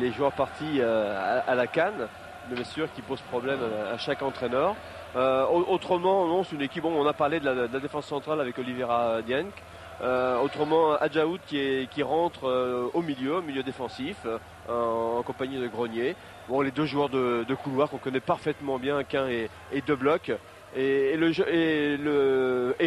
les joueurs partis à la CAN, une blessure qui pose problème à chaque entraîneur. Autrement, non, c'est une équipe, bon, on a parlé de la défense centrale avec Olivera Dieng. Autrement, Adjaoud qui rentre au milieu défensif, en compagnie de Grenier. Bon, les deux joueurs de couloir qu'on connaît parfaitement bien, Quin et De Bloc. Et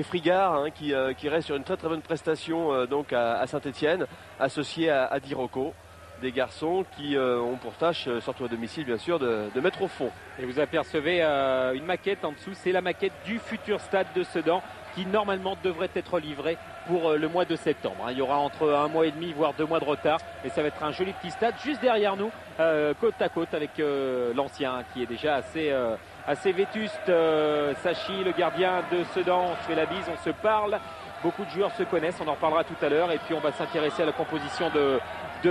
Frigard, hein, qui reste sur une très très bonne prestation donc à Saint-Etienne, associé à Dirocco. Des garçons qui ont pour tâche, surtout à domicile bien sûr, de mettre au fond. Et vous apercevez une maquette en dessous, c'est la maquette du futur stade de Sedan qui normalement devrait être livrée pour le mois de septembre. Il y aura entre un mois et demi voire 2 mois de retard et ça va être un joli petit stade juste derrière nous, côte à côte avec l'ancien qui est déjà assez vétuste. Sachi, le gardien de Sedan, on se fait la bise, on se parle. Beaucoup de joueurs se connaissent, on en reparlera tout à l'heure et puis on va s'intéresser à la composition de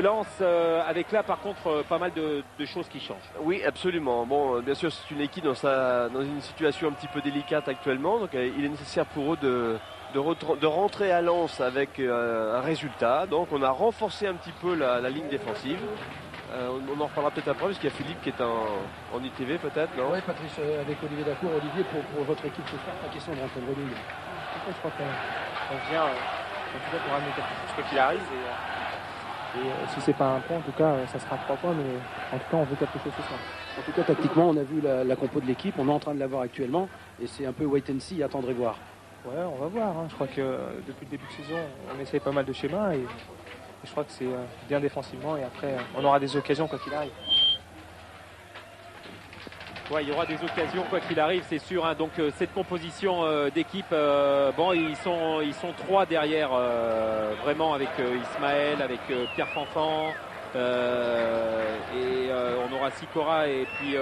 Lens avec là par contre pas mal de choses qui changent. Oui, absolument. Bon, bien sûr c'est une équipe dans une situation un petit peu délicate actuellement, donc il est nécessaire pour eux de rentrer à Lens avec un résultat. Donc on a renforcé un petit peu la ligne défensive. On en reparlera peut-être après parce qu'il y a Philippe qui est en ITV peut-être, non? Oui, Patrice, avec Olivier Dacour. Olivier, pour votre équipe ce soir, pas question de rentrer le running. Je crois qu'on vient pour ramener quelque chose quoi qu'il arrive. Et si c'est pas un point, en tout cas, ça sera 3 points, mais en tout cas, on veut quelque chose ce soir. En tout cas, tactiquement, on a vu la compo de l'équipe, on est en train de la voir actuellement, et c'est un peu wait and see, attendre et voir. Ouais, on va voir. Hein. Je crois que depuis le début de saison, on essaye pas mal de schémas, et je crois que c'est bien défensivement, et après, on aura des occasions quoi qu'il arrive. Ouais, il y aura des occasions quoi qu'il arrive, c'est sûr. Hein. Donc cette composition d'équipe, bon, ils sont 3 derrière, vraiment avec Ismaël, avec Pierre Fanfan, et on aura Sikora et puis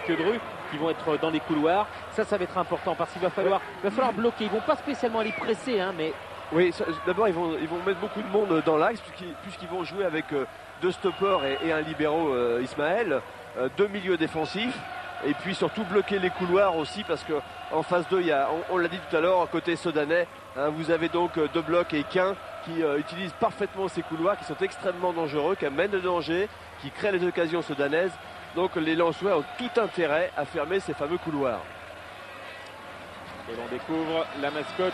Quedru qui vont être dans les couloirs. Ça va être important parce qu'il va falloir bloquer. Ils vont pas spécialement aller presser, hein, mais oui, d'abord ils vont mettre beaucoup de monde dans l'axe puisqu'ils vont jouer avec 2 stoppers et un libéro Ismaël, 2 milieux défensifs. Et puis surtout bloquer les couloirs aussi parce qu'en phase 2, on l'a dit tout à l'heure, côté Sedanais, hein, vous avez donc De Bloc et Quin qui utilisent parfaitement ces couloirs, qui sont extrêmement dangereux, qui amènent le danger, qui créent les occasions sedanaises. Donc les Lensois ont tout intérêt à fermer ces fameux couloirs. Et l'on découvre la mascotte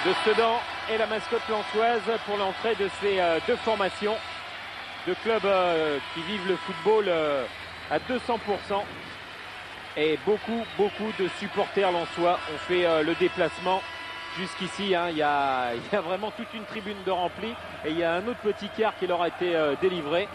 de Sedan et la mascotte lensoise pour l'entrée de ces 2 formations. 2 clubs qui vivent le football à 200% et beaucoup de supporters lensois ont fait le déplacement jusqu'ici. Hein. Il y a vraiment toute une tribune de remplie et il y a un autre petit quart qui leur a été délivré.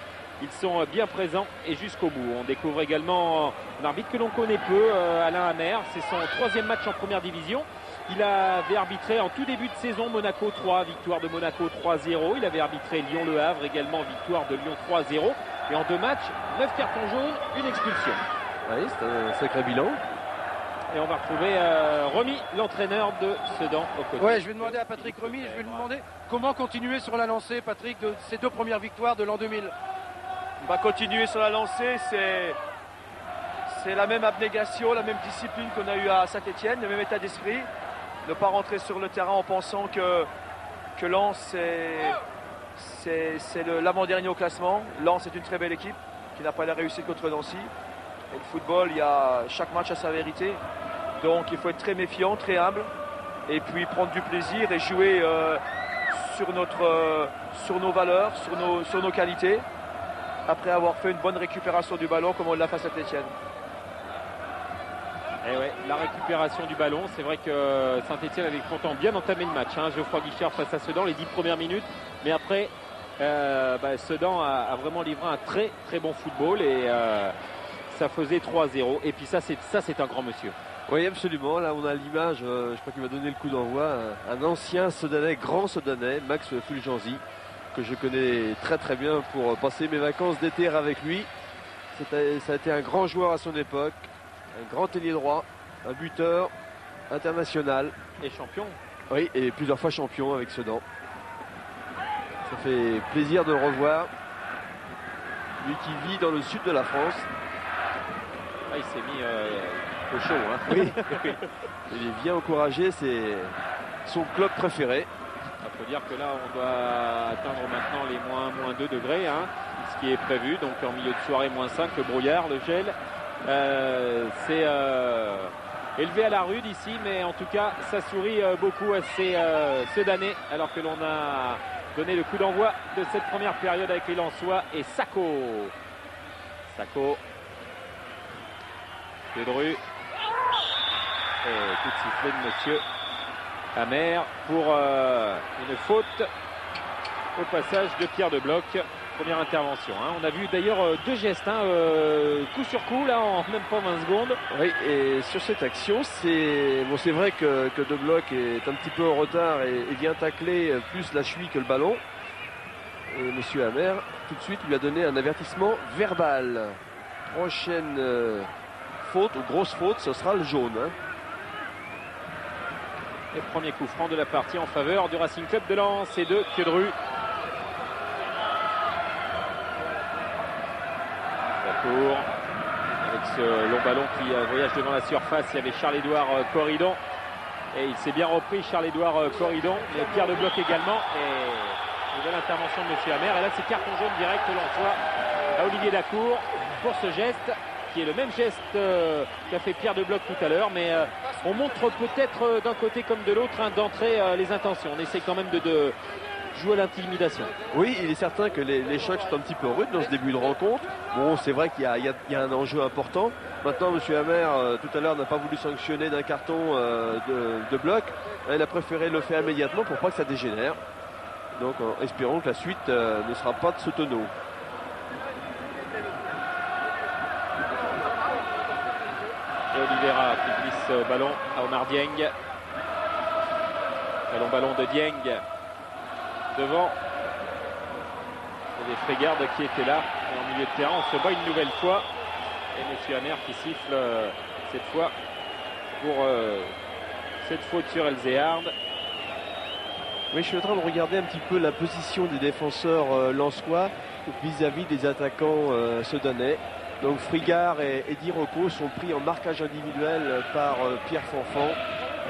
Ils sont bien présents et jusqu'au bout. On découvre également un arbitre que l'on connaît peu, Alain Hammer. C'est son 3e match en première division. Il avait arbitré en tout début de saison Monaco 3, victoire de Monaco 3-0. Il avait arbitré Lyon-Le Havre également, victoire de Lyon 3-0. Et en 2 matchs, 9 cartons jaunes, une expulsion. Oui, c'est un sacré bilan. Et on va retrouver Remy, l'entraîneur de Sedan au côté. Ouais, je vais demander à Patrick Remy, je vais lui demander comment continuer sur la lancée, Patrick, de ces 2 premières victoires de l'an 2000. Continuer sur la lancée, c'est la même abnégation, la même discipline qu'on a eu à Saint-Etienne, le même état d'esprit. Ne pas rentrer sur le terrain en pensant que Lens c'est l'avant-dernier au classement. Lens est une très belle équipe qui n'a pas la réussite contre Nancy. Et le football, chaque match a sa vérité. Donc il faut être très méfiant, très humble. Et puis prendre du plaisir et jouer sur nos valeurs, sur nos qualités. Après avoir fait une bonne récupération du ballon comme on l'a fait à Saint-Etienne. Et ouais, la récupération du ballon, c'est vrai que Saint-Etienne avait pourtant bien entamé le match. Hein. Geoffroy Guichard face à Sedan, les 10 premières minutes. Mais après, Sedan a vraiment livré un très très bon football et ça faisait 3-0. Et puis ça c'est un grand monsieur. Oui, absolument. Là, on a l'image, je crois qu'il va donner le coup d'envoi, un ancien Sedanais, grand Sedanais, Max Fulgenzi, que je connais très très bien pour passer mes vacances d'été avec lui. Ça a été un grand joueur à son époque. Un grand ailier droit, un buteur international. Et champion. Oui, et plusieurs fois champion avec Sedan. Ça fait plaisir de le revoir. Lui qui vit dans le sud de la France. Il s'est mis au chaud. Hein. Oui. Il est bien encouragé, c'est son club préféré. faut dire que là, on doit atteindre maintenant les moins 2 degrés, hein, ce qui est prévu. Donc en milieu de soirée, moins 5, le brouillard, le gel. C'est élevé à la rude ici, mais en tout cas, ça sourit beaucoup à ces Sedanais, alors que l'on a donné le coup d'envoi de cette première période avec les Lensois et Sacco. Sacco. Pedru. Et coup de sifflet de monsieur Amer pour une faute au passage de Pierre de Bloch. Première intervention. Hein. On a vu d'ailleurs 2 gestes, hein, coup sur coup, là, en même pas 20 secondes. Oui, et sur cette action, c'est vrai que De Bloch est un petit peu en retard et vient tacler plus la cheville que le ballon. Et monsieur Amer, tout de suite, lui a donné un avertissement verbal. Prochaine faute, ou grosse faute, ce sera le jaune. Hein. Le premier coup franc de la partie en faveur du Racing Club de Lens et de Piedru. Tour avec ce long ballon qui voyage devant la surface. Il y avait Charles-Édouard Corridon et il s'est bien repris, Charles-Édouard Corridon, mais Pierre de Bloch également. Et nouvelle intervention de monsieur Amer, et là c'est carton jaune direct Lensois à Olivier Dacour pour ce geste qui est le même geste qu'a fait Pierre de Bloch tout à l'heure, mais on montre peut-être d'un côté comme de l'autre, hein, d'entrer les intentions. On essaie quand même de jouer à l'intimidation. Oui, il est certain que les chocs sont un petit peu rudes dans ce début de rencontre. Bon, c'est vrai qu'il y a un enjeu important. Maintenant, M. Amer, tout à l'heure, n'a pas voulu sanctionner d'un carton de Bloch. Il a préféré le faire immédiatement pour pas que ça dégénère. Donc, espérons que la suite ne sera pas de ce tonneau. Et Oliveira qui glisse ballon à Omar Dieng. Ballon de Dieng. Devant, il y avait Frégarde qui était là. Et en milieu de terrain, on se bat une nouvelle fois. Et M. Amer qui siffle cette fois pour cette faute sur Elzéard. Oui, je suis en train de regarder un petit peu la position des défenseurs lensois vis-à-vis des attaquants sedanais. Donc Frigard et Eddy Rocco sont pris en marquage individuel par Pierre Fanfan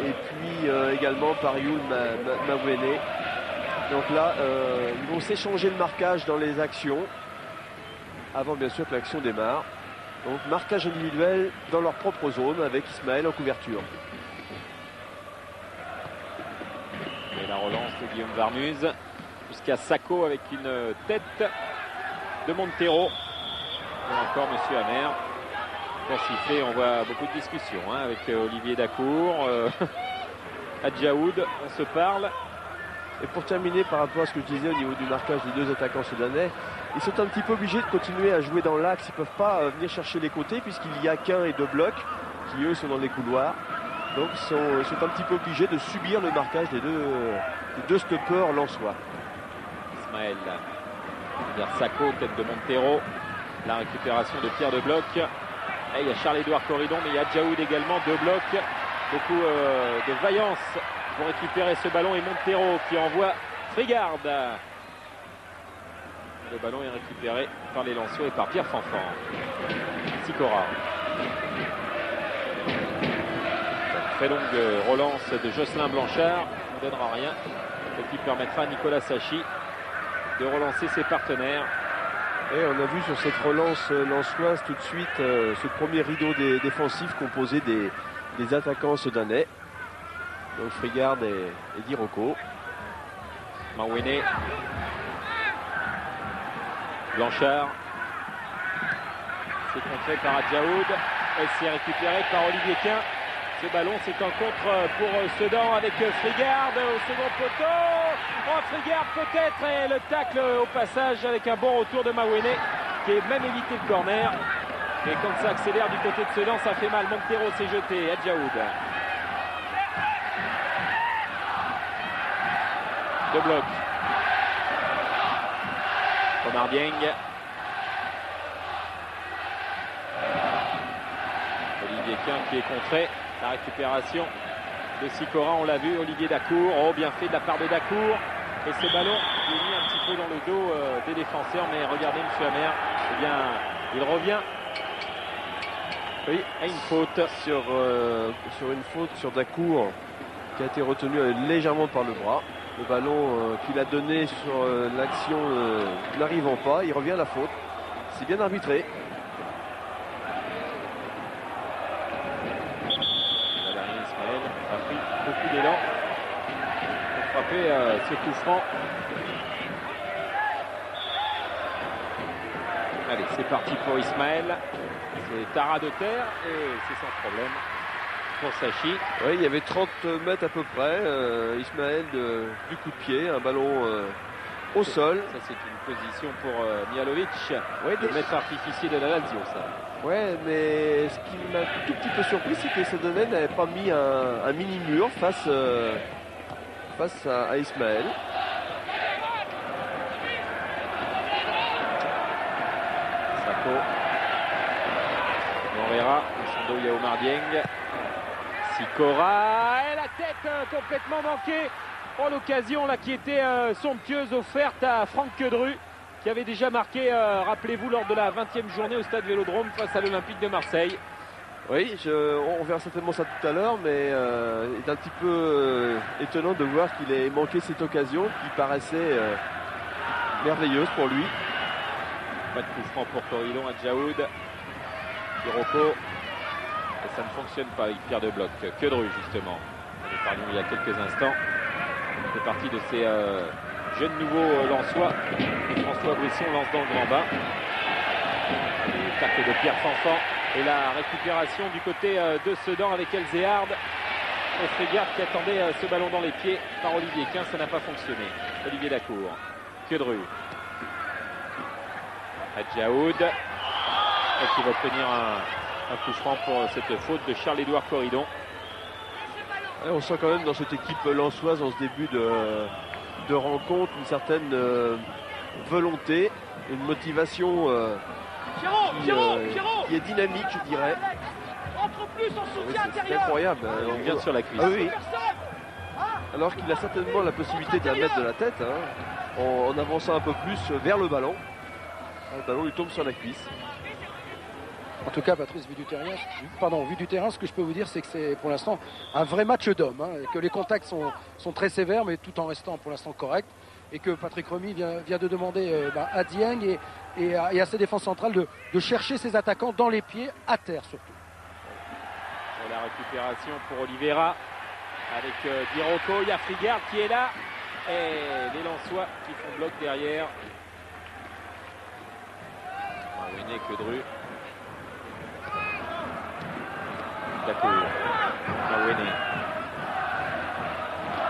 et puis également par Youl Mawene. Donc là, ils vont s'échanger le marquage dans les actions, avant bien sûr que l'action démarre. Donc marquage individuel dans leur propre zone avec Ismaël en couverture. Et la relance de Guillaume Varmuz jusqu'à Sacco avec une tête de Montero. Et encore Monsieur Amer. Pour siffler, on voit beaucoup de discussions, hein, avec Olivier Dacour, Adjaoud, on se parle. Et pour terminer par rapport à ce que je disais au niveau du marquage des 2 attaquants soudanais, ils sont un petit peu obligés de continuer à jouer dans l'axe. Ils ne peuvent pas venir chercher les côtés puisqu'il y a qu'un et 2 blocs qui eux sont dans les couloirs. Donc ils sont un petit peu obligés de subir le marquage des deux stoppeurs lensois. Ismaël vers Sacco, tête de Montero. La récupération de Pierre de Bloch. Et il y a Charles-Édouard Corridon, mais il y a Adjaoud également, 2 blocs. Beaucoup de vaillance pour récupérer ce ballon et Montero qui envoie Frigard. Le ballon est récupéré par les Lensois et par Pierre Fanfan. Sicora. Très longue relance de Jocelyn Blanchard, ne donnera rien, ce qui permettra à Nicolas Sachi de relancer ses partenaires. Et on a vu sur cette relance lensoise tout de suite ce premier rideau défensif composé des attaquants sedanais. Donc Frigard et Eddy Rocco. Mawene. Blanchard. C'est contré par Adjaoud. Et c'est récupéré par Olivier Quint. Ce ballon, c'est un contre pour Sedan avec Frigard au second poteau. Oh, Frigard peut-être, et le tacle au passage avec un bon retour de Mawene qui a même évité le corner. Et quand ça accélère du côté de Sedan, ça fait mal. Montero s'est jeté. Adjaoud. De bloc. Omar Dieng. Olivier Quint qui est contré. La récupération de Sicora, on l'a vu. Olivier Dacour. Oh, bien fait de la part de Dacour. Et ce ballon est mis un petit peu dans le dos des défenseurs. Mais regardez, M. Amer, eh bien, il revient. Oui, à une faute. Sur une faute sur Dacour qui a été retenu légèrement par le bras. Le ballon qu'il a donné sur l'action n'arrivant pas, il revient à la faute. C'est bien arbitré. Valérie Ismaël a pris beaucoup d'élan pour frapper ce coup franc. Allez, c'est parti pour Ismaël. C'est Tara de terre et c'est sans problème pour Sachi. Oui, il y avait 30 mètres à peu près. Ismaël du coup de pied, un ballon au sol. Ça, c'est une position pour Mihalovic. Ouais, Le maître artificier de la Lazio, ça. Ouais, mais ce qui m'a tout petit peu surpris, c'est que Sedonnet n'avait pas mis un mini-mur face à Ismaël. Sako. Moreira. Au son dos, il y a Omar Dieng. Sikora. Et la tête complètement manquée. Oh, l'occasion là qui était somptueuse offerte à Franck Quedru, qui avait déjà marqué, rappelez-vous, lors de la 20e journée au stade Vélodrome face à l'Olympique de Marseille. Oui, on verra certainement ça tout à l'heure, mais il est un petit peu étonnant de voir qu'il ait manqué cette occasion qui paraissait merveilleuse pour lui. Pas de coup franc pour Corridon à Djaoud. Hiroko. Et ça ne fonctionne pas avec Pierre de Bloc. Quedru, justement. Nous parlions il y a quelques instants. C'est parti de ces jeunes nouveaux Lensois. François Brisson lance dans le grand bain. Le tacle de Pierre Fanfan. Et la récupération du côté de Sedan avec Elzéard. Et Frégard qui attendait ce ballon dans les pieds par Olivier Quin. Ça n'a pas fonctionné. Olivier Dacour. Quedru. Adjaoud. Et qui va obtenir un coup franc pour cette faute de Charles-Édouard Corridon. Ouais, on sent quand même dans cette équipe lensoise en ce début de rencontre une certaine volonté, une motivation qui est dynamique, je dirais. C'est incroyable. On vient sur la cuisse. Ah oui. Alors qu'il a certainement la possibilité de la mettre de la tête, hein, en avançant un peu plus vers le ballon. Le ballon lui tombe sur la cuisse. En tout cas, Patrice, vu du terrain, ce que je peux vous dire, c'est que c'est pour l'instant un vrai match d'hommes, hein, et que les contacts sont très sévères, mais tout en restant pour l'instant corrects, et que Patrick Remy vient de demander à Dieng et à ses défenses centrales de chercher ses attaquants dans les pieds, à terre surtout. Pour la récupération pour Oliveira, avec Diroko, il y a Frigard qui est là, et les Lensois qui font bloc derrière. Mawene, Quedru. Dacour. Mawene.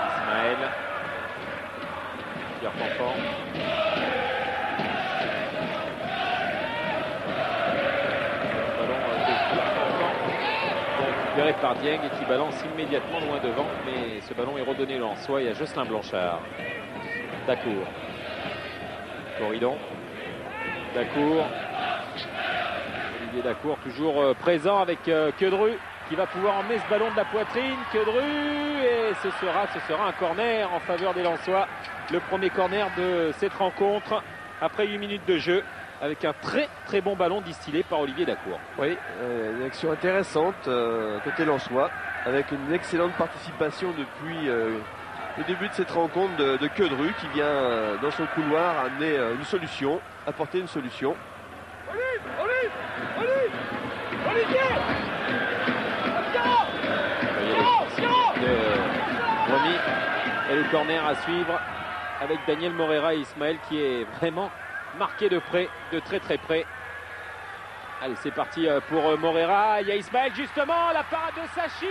Ismaël. Pierre Fanfan. Ballon de Pierre Fanfan. Récupéré par Dieng et qui balance immédiatement loin devant. Mais ce ballon est redonné Lensois et à Jocelyn Blanchard. Dacour. Corridon. Dacour. Olivier Dacour toujours présent avec Quedru qui va pouvoir emmener ce ballon de la poitrine. Quedru, et ce sera un corner en faveur des Lensois. Le premier corner de cette rencontre après 8 minutes de jeu avec un très très bon ballon distillé par Olivier Dacour. Oui, une action intéressante côté Lensois avec une excellente participation depuis le début de cette rencontre de Quedru qui vient dans son couloir amener une solution, apporter une solution. Olivier Romy et le corner à suivre avec Daniel Moreira et Ismaël qui est vraiment marqué de près, de très très près. Allez, c'est parti pour Moreira. Il y a Ismaël justement, la parade de Sachi.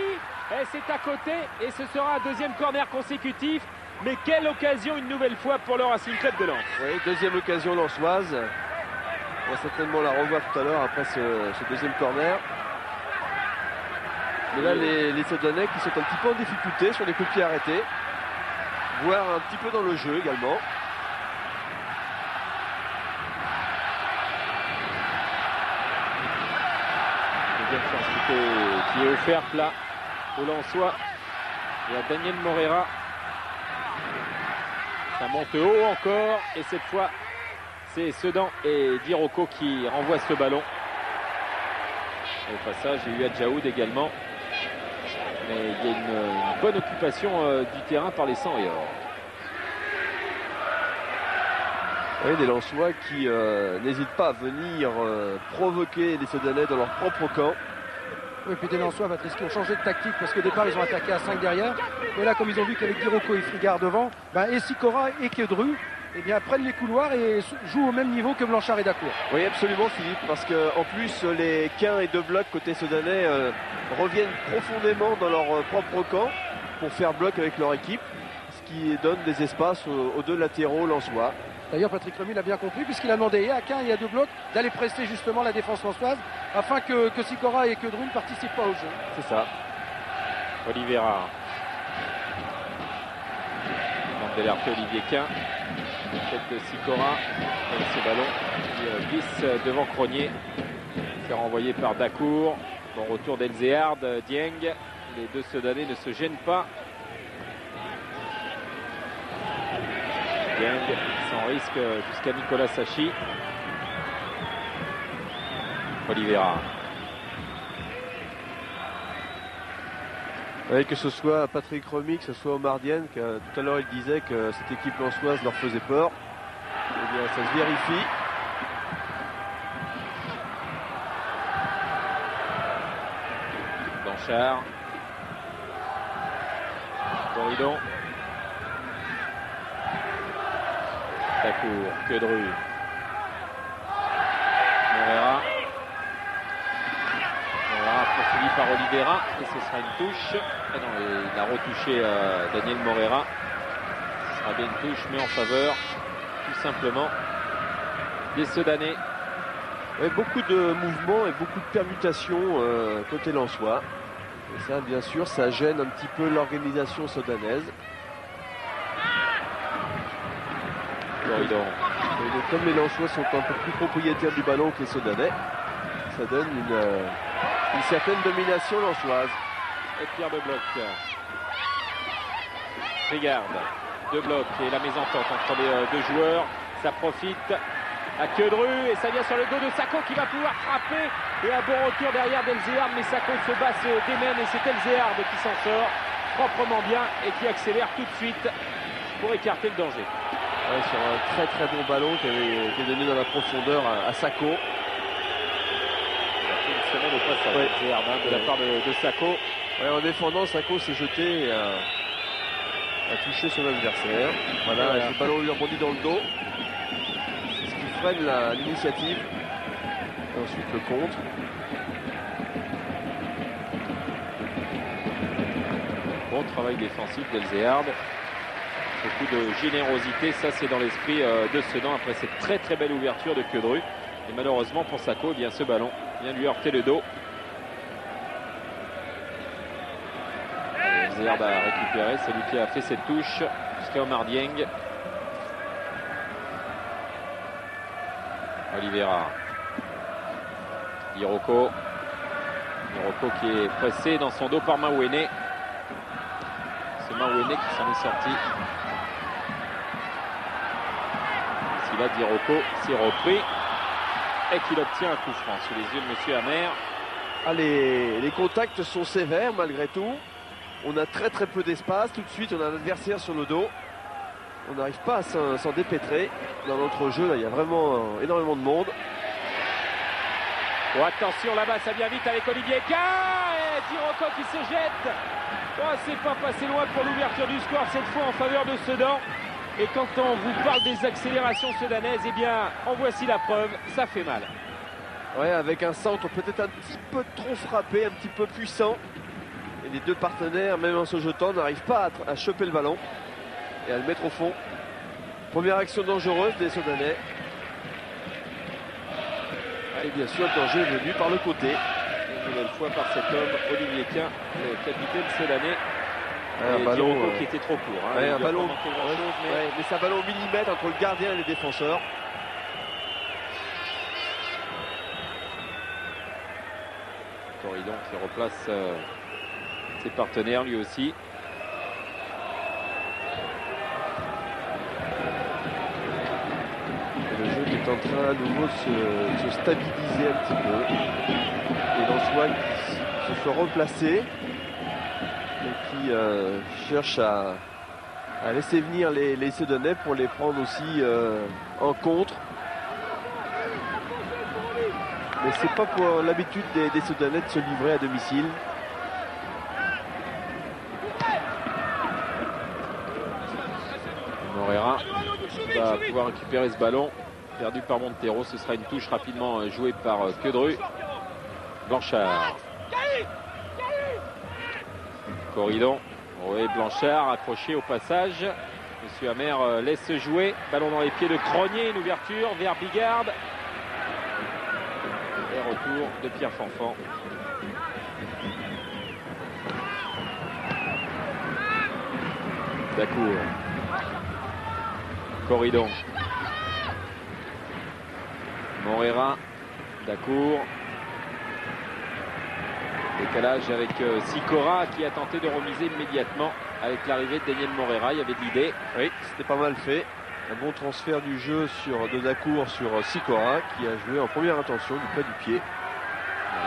Et c'est à côté et ce sera un deuxième corner consécutif. Mais quelle occasion une nouvelle fois pour le Racing Club de Lens. Oui, deuxième occasion lensoise. On va certainement la revoir tout à l'heure après ce deuxième corner. Mais là, les Sedonais qui sont un petit peu en difficulté sur les coups de pied arrêtés, voire un petit peu dans le jeu également. Deuxième chance qui est offerte là au Lensois. Et à Daniel Moreira. Ça monte haut encore et cette fois c'est Sedan et Diroko qui renvoient ce ballon. Et au passage, il y a eu Adjaoud également. Mais il y a une bonne occupation du terrain par les 100 et or. Oui, des Lensois qui n'hésitent pas à venir provoquer les Sedanais dans leur propre camp. Oui, puis des Lensois, Patrice, qui ont changé de tactique parce qu'au départ, ils ont attaqué à 5 derrière. Mais là, comme ils ont vu qu'avec Diroko et Frigard devant, et Sikora et Kedru, eh bien, prennent les couloirs et jouent au même niveau que Blanchard et Dacour. Oui, absolument, Philippe, parce qu'en plus, les Quins et deux blocs côté Sedanais reviennent profondément dans leur propre camp pour faire bloc avec leur équipe, ce qui donne des espaces aux deux latéraux lensois. D'ailleurs, Patrick Remy l'a bien compris puisqu'il a demandé à Quins et à deux blocs d'aller presser justement la défense lensoise afin que Sikora et Kedru ne participent pas au jeu. C'est ça. Oliveira. On d'alerter Olivier Quint. Tête de Sikora. Et ce ballon qui glisse devant Cronier. C'est renvoyé par Dacour. Bon retour d'Elzéard, Dieng. Les deux Sedanais ne se gênent pas. Dieng sans risque jusqu'à Nicolas Sachi. Oliveira. Oui, que ce soit Patrick Remy, que ce soit Omar Dieng, tout à l'heure il disait que cette équipe lensoise leur faisait peur. Eh bien, ça se vérifie. Blanchard. Corridon. Dacour, Kedru. Moreira. Poursuivi par Oliveira et ce sera une touche. Ah non, il a retouché Daniel Moreira. Ce sera bien une touche, mais en faveur tout simplement des Sedanais. Ouais, beaucoup de mouvements et beaucoup de permutations côté lensois. Et ça, bien sûr, ça gêne un petit peu l'organisation sodanaise. Corridon. Et comme les lensois sont un peu plus propriétaires du ballon que les Sedanais, ça donne une certaine domination lensoise. Et Pierre de bloc. Regarde. De bloc et la mésentente entre les deux joueurs. Ça profite à Kedru et ça vient sur le dos de Sako qui va pouvoir frapper. Et un bon retour derrière d'Elzéard, mais Sako se bat, se démène et c'est Elzéard qui s'en sort proprement bien et qui accélère tout de suite pour écarter le danger. Ouais, sur un très très bon ballon qui est donné dans la profondeur à Sako. Une semaine au poste à Elzéard de la part de Sako. Ouais, en défendant, Sako s'est jeté et a touché son adversaire. Voilà, et le ballon lui rebondit dans le dos. C'est ce qui freine l'initiative. Et ensuite le contre. Bon travail défensif d'Elzéard. Beaucoup de générosité, ça c'est dans l'esprit de Sedan après cette très très belle ouverture de Kedru. Et malheureusement pour Sako, eh bien ce ballon vient lui heurter le dos. Elzéard a récupéré, c'est lui qui a fait cette touche jusqu'à Omar Dieng. Oliveira. Diroko. Diroko qui est pressé dans son dos par Mawene. C'est Mawene qui s'en est sorti. Ici là, Diroko s'est repris et qu'il obtient un coup franc sous les yeux de monsieur Amer. Ah, les contacts sont sévères malgré tout. On a très très peu d'espace. Tout de suite, on a un adversaire sur le dos. On n'arrive pas à s'en dépêtrer. Dans notre jeu, là, il y a vraiment énormément de monde. Oh, attention là-bas, ça vient vite avec Olivier Quint. Et Diroko qui se jette. Oh, c'est pas passé loin pour l'ouverture du score, cette fois en faveur de Sedan. Et quand on vous parle des accélérations sedanaises, eh bien, en voici la preuve, ça fait mal. Ouais, avec un centre peut-être un petit peu trop frappé, un petit peu puissant. Et les deux partenaires, même en se jetant, n'arrivent pas à choper le ballon et à le mettre au fond. Première action dangereuse des Sedanais. Et bien sûr, le danger est venu par le côté. Une nouvelle fois par cet homme, Olivier Quint, le capitaine sedanais. Un ballon qui était trop court. Hein, ouais, un ballon, mais c'est un ballon au millimètre entre le gardien et les défenseurs. Corridon qui replace ses partenaires lui aussi. Et le jeu qui est en train à nouveau de se stabiliser un petit peu. Et Lensois qui se sont replacés et qui cherchent à à laisser venir les Sedanais pour les prendre aussi en contre. Mais c'est pas pour l'habitude des Sedanais de se livrer à domicile. Morera va pouvoir récupérer ce ballon perdu par Montero. Ce sera une touche rapidement jouée par Quedru. Blanchard. Corridon. Oui, Blanchard accroché au passage. Monsieur Amer laisse jouer. Ballon dans les pieds de Cronier. Une ouverture vers Bigard. Et retour de Pierre Fanfan. Dacour. Corridon. Morera. Dacour. Décalage avec Sicora qui a tenté de remiser immédiatement avec l'arrivée de Daniel Morera. Il y avait de l'idée. Oui, c'était pas mal fait. Un bon transfert du jeu de Dacour sur Sicora qui a joué en première intention du pas du pied.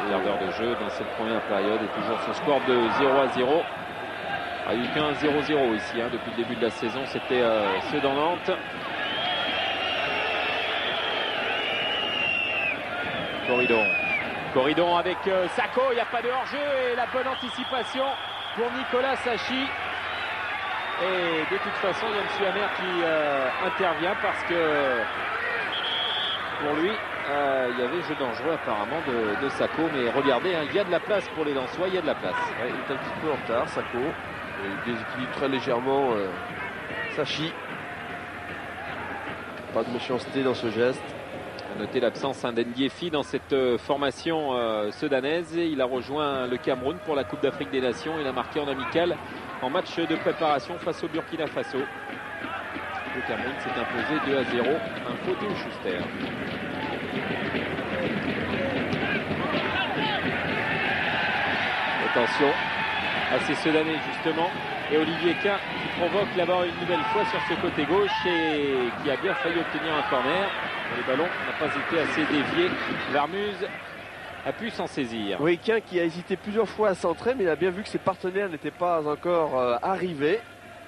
Un quart d'heure de jeu dans cette première période et toujours ce score de 0-0. Il n'y a eu qu'un 0-0 ici depuis le début de la saison. C'était ceux dans Nantes. Corridon avec Sacco, il n'y a pas de hors-jeu et la bonne anticipation pour Nicolas Sachi. Et de toute façon, il y a M. Amer qui intervient parce que pour lui, il y avait jeu dangereux apparemment de Sacco. Mais regardez, il y a de la place pour les Lensois, il y a de la place. Ouais, il est un petit peu en retard, Sacco. Il déséquilibre très légèrement Sachi. Pas de méchanceté dans ce geste. A noter l'absence d'Ndiefi dans cette formation sudanaise. Il a rejoint le Cameroun pour la Coupe d'Afrique des Nations. Il a marqué en amical en match de préparation face au Burkina Faso. Le Cameroun s'est imposé 2-0. Info Théo Schuster. Attention à ces Sudanais justement. Et Olivier Quin qui provoque là-bas une nouvelle fois sur ce côté gauche et qui a bien failli obtenir un corner. Le ballon n'a pas été assez dévié. Varmuz a pu s'en saisir. Oui, Quin qui a hésité plusieurs fois à centrer, mais il a bien vu que ses partenaires n'étaient pas encore arrivés.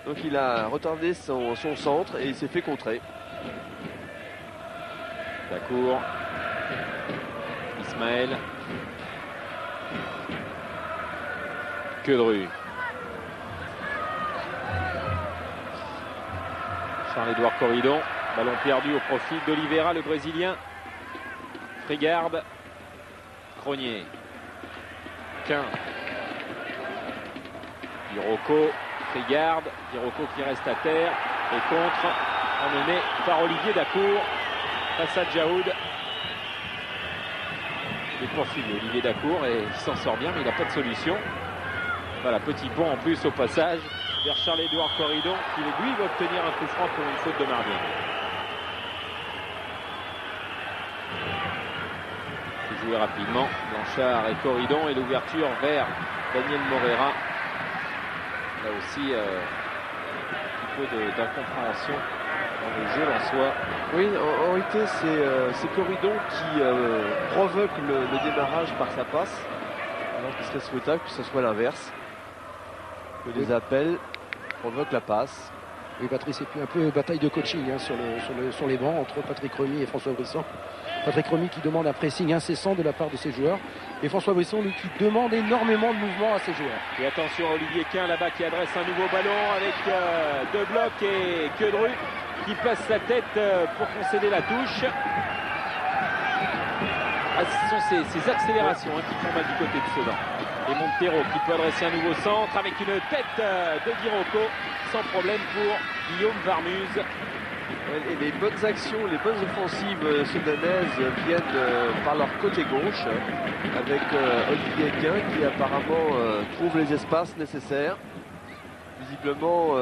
Donc il a retardé son centre et il s'est fait contrer. Dacour. Ismaël. Quedru. Charles-Édouard Corridon. Ballon perdu au profit d'Oliveira, le Brésilien. Frigard. Cronier. Quin. Dirocco. Frigard. Dirocco qui reste à terre. Et contre. Emmené par Olivier Dacour. Face à Djaoud. Il est poursuivi Olivier Dacour et il s'en sort bien mais il n'a pas de solution. Voilà, petit pont en plus au passage vers Charles-Édouard Corridon qui lui va obtenir un coup franc pour une faute de Mardien. C'est joué rapidement, Blanchard et Corridon et l'ouverture vers Daniel Morera. Là aussi un petit peu d'incompréhension dans le jeu en soi. Oui, en réalité c'est Corridon qui provoque le démarrage par sa passe, alors qu'il serait souhaitable que ce soit l'inverse. Que les appels provoquent la passe. Oui, Patrice, et puis un peu bataille de coaching sur les bancs entre Patrick Remy et François Brisson. Patrick Remy qui demande un pressing incessant de la part de ses joueurs. Et François Brisson, lui, qui demande énormément de mouvement à ses joueurs. Et attention à Olivier Quin là-bas qui adresse un nouveau ballon avec De Bloc et Quedru qui place sa tête pour concéder la touche. Ce sont ces accélérations qui font mal du côté de Sedan. Et Montero qui peut adresser un nouveau centre avec une tête de Dirocco sans problème pour Guillaume Varmuz. Et les bonnes actions, les bonnes offensives sudanaises viennent par leur côté gauche avec Olivier Quin qui apparemment trouve les espaces nécessaires. Visiblement,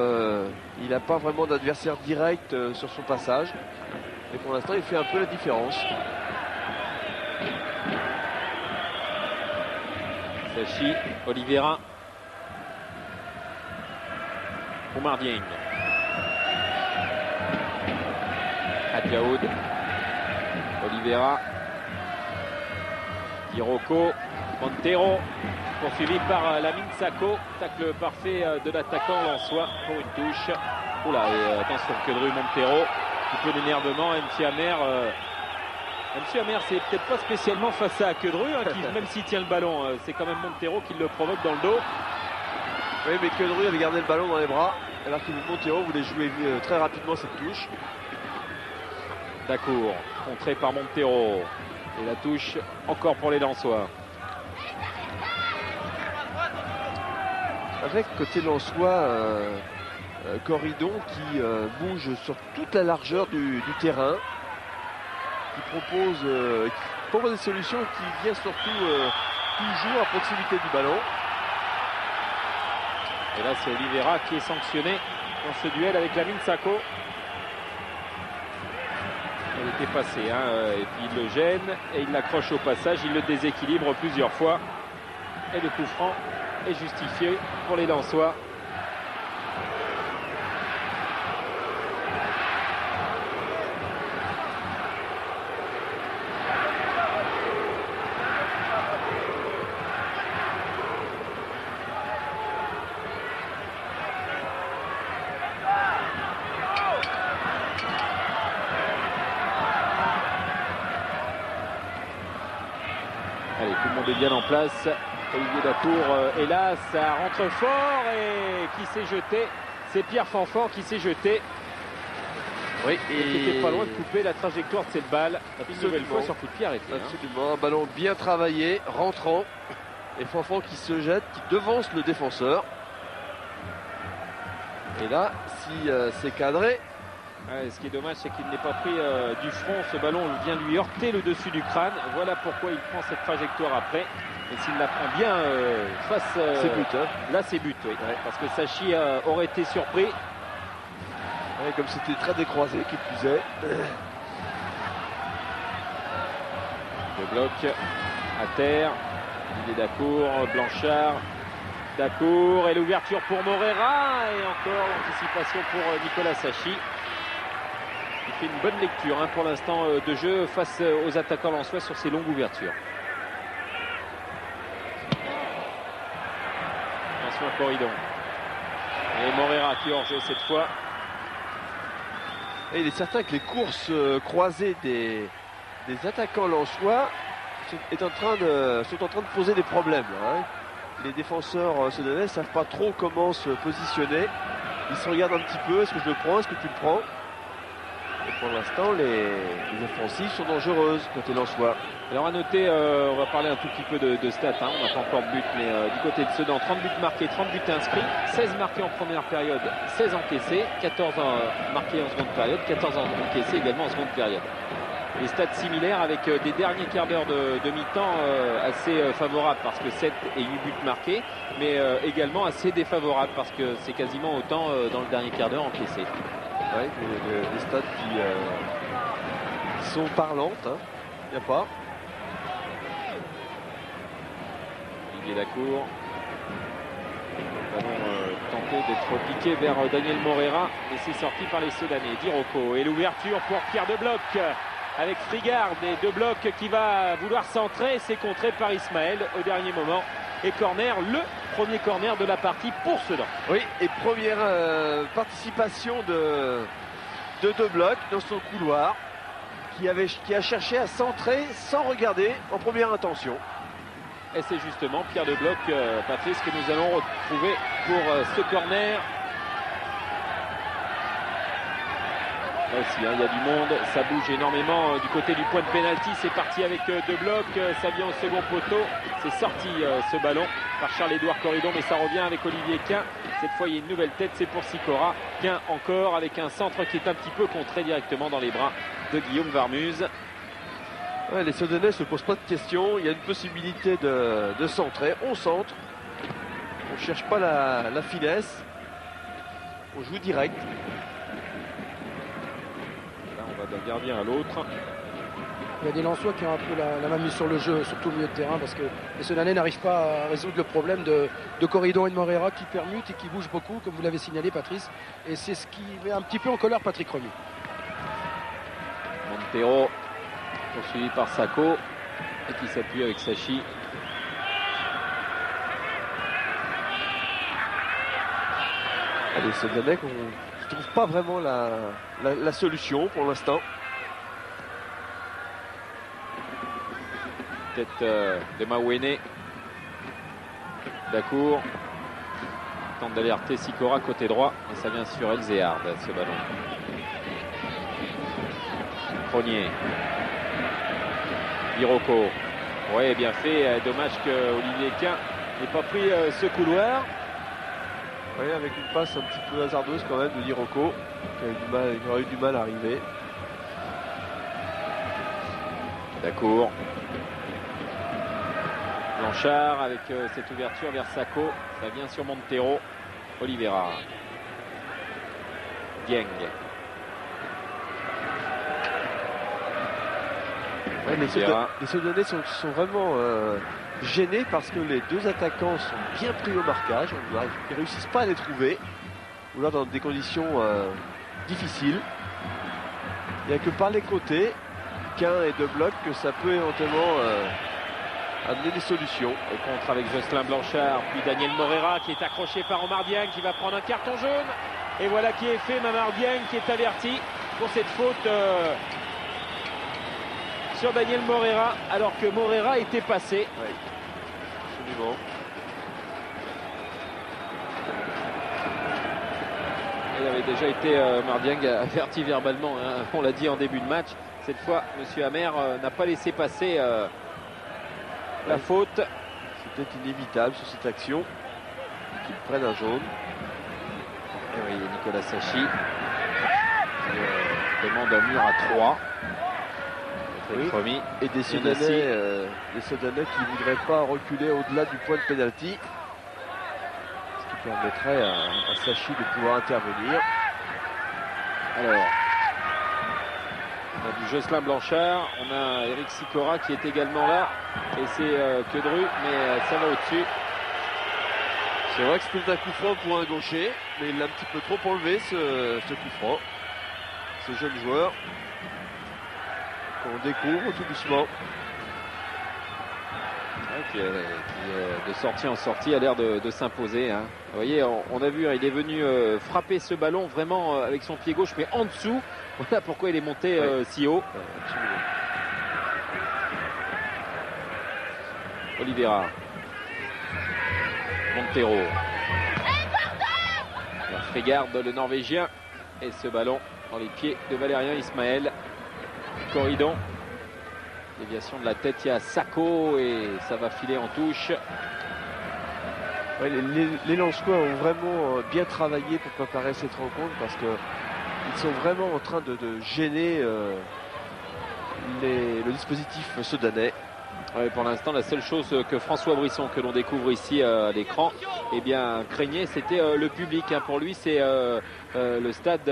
il n'a pas vraiment d'adversaire direct sur son passage. Mais pour l'instant, il fait un peu la différence. Sachi, Oliveira. Oumar Dieng. Adjaoud. Oliveira. Dirocco. Montero. Poursuivi par Lamine Sacco. Tacle parfait de l'attaquant lensois pour une touche. Oula, et attention, Quedru, Montero, un petit peu d'énervement. MC Amer, c'est peut-être pas spécialement face à Quedru, hein, qui, même s'il tient le ballon, c'est quand même Montero qui le provoque dans le dos. Oui, mais Quedru avait gardé le ballon dans les bras, alors que Montero voulait jouer très rapidement cette touche. Dacour, contré par Montero. Et la touche encore pour les Lensois. Avec côté Lensois, Corridon qui bouge sur toute la largeur du terrain, qui propose des solutions, qui vient surtout toujours à proximité du ballon. Et là, c'est Oliveira qui est sanctionné dans ce duel avec Lamine Sako. Elle était passée, hein, et puis il le gêne et il l'accroche au passage, il le déséquilibre plusieurs fois. Et le coup franc est justifié pour les Lensois. Allez, tout le monde est bien en place. Olivier Dacour est là, ça rentre fort et qui s'est jeté. C'est Pierre Fanfan qui s'est jeté. Oui, et qui n'était pas loin de couper la trajectoire de cette balle. Une nouvelle fois sur coup de pied arrêté. Absolument, un ballon bien travaillé, rentrant. Et Fanfan qui se jette, qui devance le défenseur. Et là, si c'est cadré. Ouais, ce qui est dommage, c'est qu'il n'est pas pris du front. Ce ballon vient lui heurter le dessus du crâne. Voilà pourquoi il prend cette trajectoire après. Et s'il la prend bien face... c'est but, hein. Là, c'est but, oui. Ouais, parce que Sachi aurait été surpris. Ouais, comme c'était très décroisé, qui plus est. Le bloc à terre. Il est Dacour, Blanchard. Dacour et l'ouverture pour Morera. Et encore l'anticipation pour Nicolas Sachi. Il fait une bonne lecture, hein, pour l'instant de jeu face aux attaquants lensois sur ces longues ouvertures. Attention à Corridon. Et Morera qui est hors jeu cette fois. Et il est certain que les courses croisées des attaquants lensois sont en train de poser des problèmes. Là, hein. Les défenseurs sudanais ne savent pas trop comment se positionner. Ils se regardent un petit peu. Est-ce que je le prends? Est-ce que tu le prends? Et pour l'instant, les offensives sont dangereuses côté lensois. Alors à noter, on va parler un tout petit peu de stats, hein. On n'a pas encore de but, mais du côté de Sedan, 30 buts marqués, 30 buts inscrits, 16 marqués en première période, 16 encaissés, 14 marqués en seconde période, 14 encaissés également en seconde période. Les stats similaires avec des derniers quarts d'heure de mi-temps assez favorables parce que 7 et 8 buts marqués, mais également assez défavorables parce que c'est quasiment autant dans le dernier quart d'heure encaissé. Ouais, des stats qui sont parlantes, hein. Il n'y a pas. Olivier Dacour. Ballon tenté d'être piqué vers Daniel Morera, et c'est sorti par les Sedanais. Dirocco et l'ouverture pour Pierre De Bloc avec Frigard et De Bloc qui va vouloir centrer. C'est contré par Ismaël au dernier moment. Et corner, le premier corner de la partie pour Sedan. Oui, et première participation de Bloc dans son couloir, qui a cherché à centrer sans regarder en première intention. Et c'est justement Pierre De Bloc, Patrice, que nous allons retrouver pour ce corner. Là aussi, hein, il y a du monde, ça bouge énormément du côté du point de pénalty. C'est parti avec De Bloc, ça vient au second poteau. C'est sorti ce ballon par Charles-Édouard Corridon, mais ça revient avec Olivier Quin. Cette fois, il y a une nouvelle tête, c'est pour Sicora. Quin encore avec un centre qui est un petit peu contré directement dans les bras de Guillaume Varmuse. Ouais, les Sedanais ne se posent pas de questions. Il y a une possibilité de centrer. On centre. On ne cherche pas la finesse. On joue direct. Là, on va d'un gardien à l'autre. Il y a des Lensois qui ont un peu la main mise sur le jeu, surtout au milieu de terrain, parce que les Sedanais n'arrivent pas à résoudre le problème de Corridon et de Morera qui permutent et qui bougent beaucoup, comme vous l'avez signalé, Patrice. Et c'est ce qui met un petit peu en colère Patrick Remy. Montero, poursuivi par Sako, et qui s'appuie avec Sachi. Les Sedanais ne trouve pas vraiment la solution pour l'instant. Tête de Mawene. Dacour tente d'alerter Sikora côté droit et ça vient sur Elzéard ce ballon. Cronier. Iroko. Oui, bien fait. Dommage que Olivier Quint n'ait pas pris ce couloir. Oui, avec une passe un petit peu hasardeuse quand même de Iroko qui aurait eu du mal à arriver. Dacour. Blanchard avec cette ouverture vers Sako. Ça vient sur Montero. Oliveira. Dieng. Ouais, les Soudanais sont vraiment gênés parce que les deux attaquants sont bien pris au marquage. Ils ne réussissent pas à les trouver. Ou là dans des conditions difficiles. Il n'y a que par les côtés, qu'un et deux blocs, que ça peut éventuellement amener des solutions. Au contre avec Jocelyn Blanchard, puis Daniel Morera qui est accroché par Omar Dieng qui va prendre un carton jaune. Et voilà qui est fait, Mamar Dieng qui est averti pour cette faute sur Daniel Morera, alors que Morera était passé. Oui, absolument. Il avait déjà été Omar Dieng averti verbalement, hein, on l'a dit en début de match. Cette fois, M. Amer n'a pas laissé passer la faute. C'était inévitable sur cette action qu'il prenne un jaune. Et oui, Nicolas Sachi qui demande un mur à 3. Oui. Et des Soudanais qui ne voudraient pas reculer au-delà du point de pénalty. Ce qui permettrait à Sachi de pouvoir intervenir. Alors, on a du Jocelyn Blanchard, on a Eric Sikora qui est également là. Et c'est Quedru, mais ça va au-dessus. C'est vrai que c'était un coup franc pour un gaucher, mais il l'a un petit peu trop enlevé ce coup franc. Ce jeune joueur qu'on découvre tout doucement. Qui, de sortie en sortie, a l'air de s'imposer. Hein. Vous voyez, on a vu, il est venu frapper ce ballon vraiment avec son pied gauche, mais en dessous. Voilà pourquoi il est monté si haut. Oliveira. Montero. Alors, fait garde le Norvégien. Et ce ballon dans les pieds de Valérien Ismaël. Corridon. Déviation de la tête, il y a Sako et ça va filer en touche. Ouais, les Lensois ont vraiment bien travaillé pour préparer cette rencontre parce qu'ils sont vraiment en train de gêner le dispositif soudanais. Ouais, pour l'instant, la seule chose que François Brisson, que l'on découvre ici à l'écran, eh bien, craignait, c'était le public. Hein. Pour lui, c'est le stade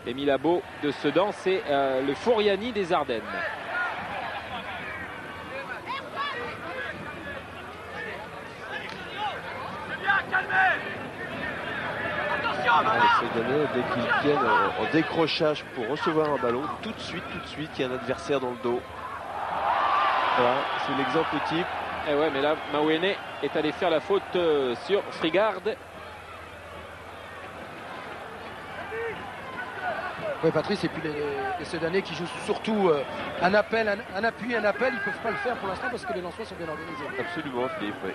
Émile Abo de Sedan, c'est le Fouriani des Ardennes. Les Soudanais, dès qu'ils viennent en décrochage pour recevoir un ballon, tout de suite, il y a un adversaire dans le dos. Voilà, c'est l'exemple type. Et ouais, mais là, Mawene est allé faire la faute sur Frigard. Oui, Patrice, et puis les Soudanais qui jouent surtout un appel, un appui, un appel, ils ne peuvent pas le faire pour l'instant parce que les Lensois sont bien organisés. Absolument, Philippe, oui.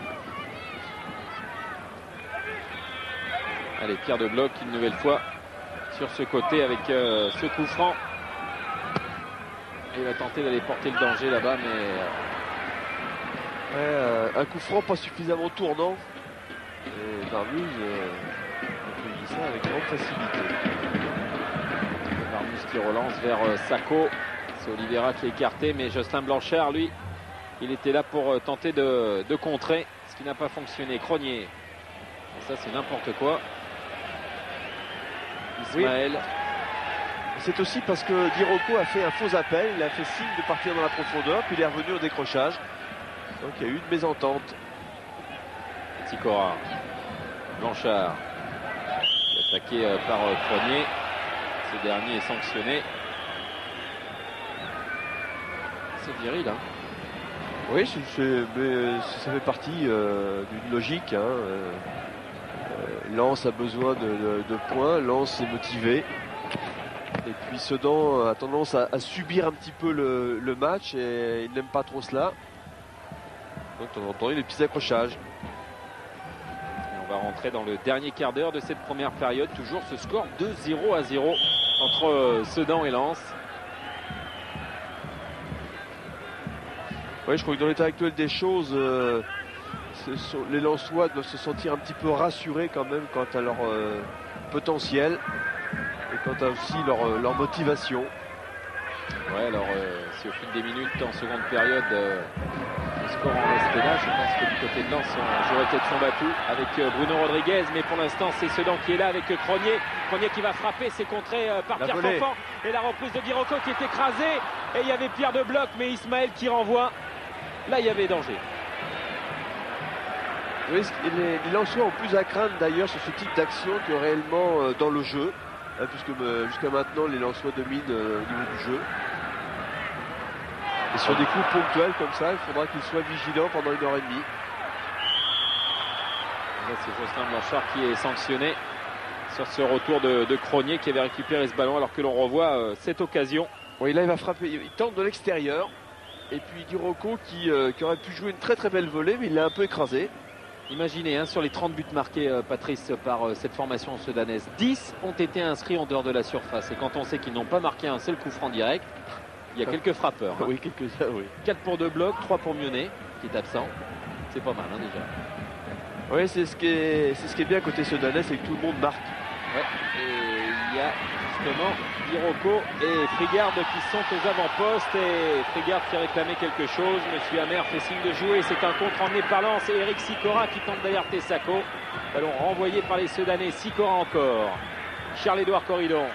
Allez, Pierre de Bloch, une nouvelle fois sur ce côté avec ce coup franc. Il va tenter d'aller porter le danger là-bas, mais un coup franc pas suffisamment tournant. Et Marmuse accueillit ça avec grande facilité. Marmuse qui relance vers Sako. C'est Oliveira qui est écarté, mais Jocelyn Blanchard, lui, il était là pour tenter de contrer, ce qui n'a pas fonctionné. Cronier. Et ça, c'est n'importe quoi. Ismaël. Oui. C'est aussi parce que Diroko a fait un faux appel, il a fait signe de partir dans la profondeur, puis il est revenu au décrochage. Donc il y a eu une mésentente. Sikora. Blanchard. Attaqué par Cronier. Ce dernier est sanctionné. C'est viril, hein. Oui, mais ça fait partie d'une logique. Hein. Lens a besoin de points, Lens est motivé. Et puis Sedan a tendance à subir un petit peu le match et il n'aime pas trop cela. Donc de temps en temps, il y a des petits accrochages. Et on va rentrer dans le dernier quart d'heure de cette première période. Toujours ce score de 0-0 entre Sedan et Lens. Oui, je crois que dans l'état actuel des choses, les Lensois doivent se sentir un petit peu rassurés quand même quant à leur potentiel et quant à aussi leur motivation. Ouais, alors si au fil des minutes en seconde période le score en reste là, je pense que du côté de Lens on jouerait peut-être son battu avec Bruno Rodriguez, mais pour l'instant c'est Sedan qui est là avec Cronier. Cronier qui va frapper, c'est contré par Pierre Fanfan et la reprise de Dirocco qui est écrasée et il y avait Pierre de Bloc mais Ismaël qui renvoie. Là il y avait danger. Oui, les Lensois ont plus à craindre d'ailleurs sur ce type d'action que réellement dans le jeu, puisque jusqu'à maintenant les Lensois dominent au niveau du jeu. Et sur des coups ponctuels comme ça, il faudra qu'ils soient vigilants pendant 1h30. Là c'est Jocelyn Blanchard qui est sanctionné sur ce retour de Cronier qui avait récupéré ce ballon alors que l'on revoit cette occasion. Oui, là il va frapper, il tente de l'extérieur. Et puis Dirocco qui aurait pu jouer une très très belle volée, mais il l'a un peu écrasé. Imaginez, sur les 30 buts marqués, Patrice, par cette formation sudanaise, 10 ont été inscrits en dehors de la surface. Et quand on sait qu'ils n'ont pas marqué un seul coup franc direct, il y a quelques frappeurs. Hein. Oui, quelques-uns, oui. 4 pour De Bloc, 3 pour Mionnet, qui est absent. C'est pas mal, hein, déjà. Oui, c'est ce qui est bien côté sudanais, c'est que tout le monde marque. Ouais. Et il y a justement Dirocco et Frigard qui sont aux avant-postes. Et Frigard qui réclamait quelque chose. Monsieur Amer fait signe de jouer. C'est un contre emmené par Lens. Et Eric Sicora qui tente d'alerter Sacco. Ballon renvoyé par les Sudanais. Sicora encore. Charles-Édouard Corridon.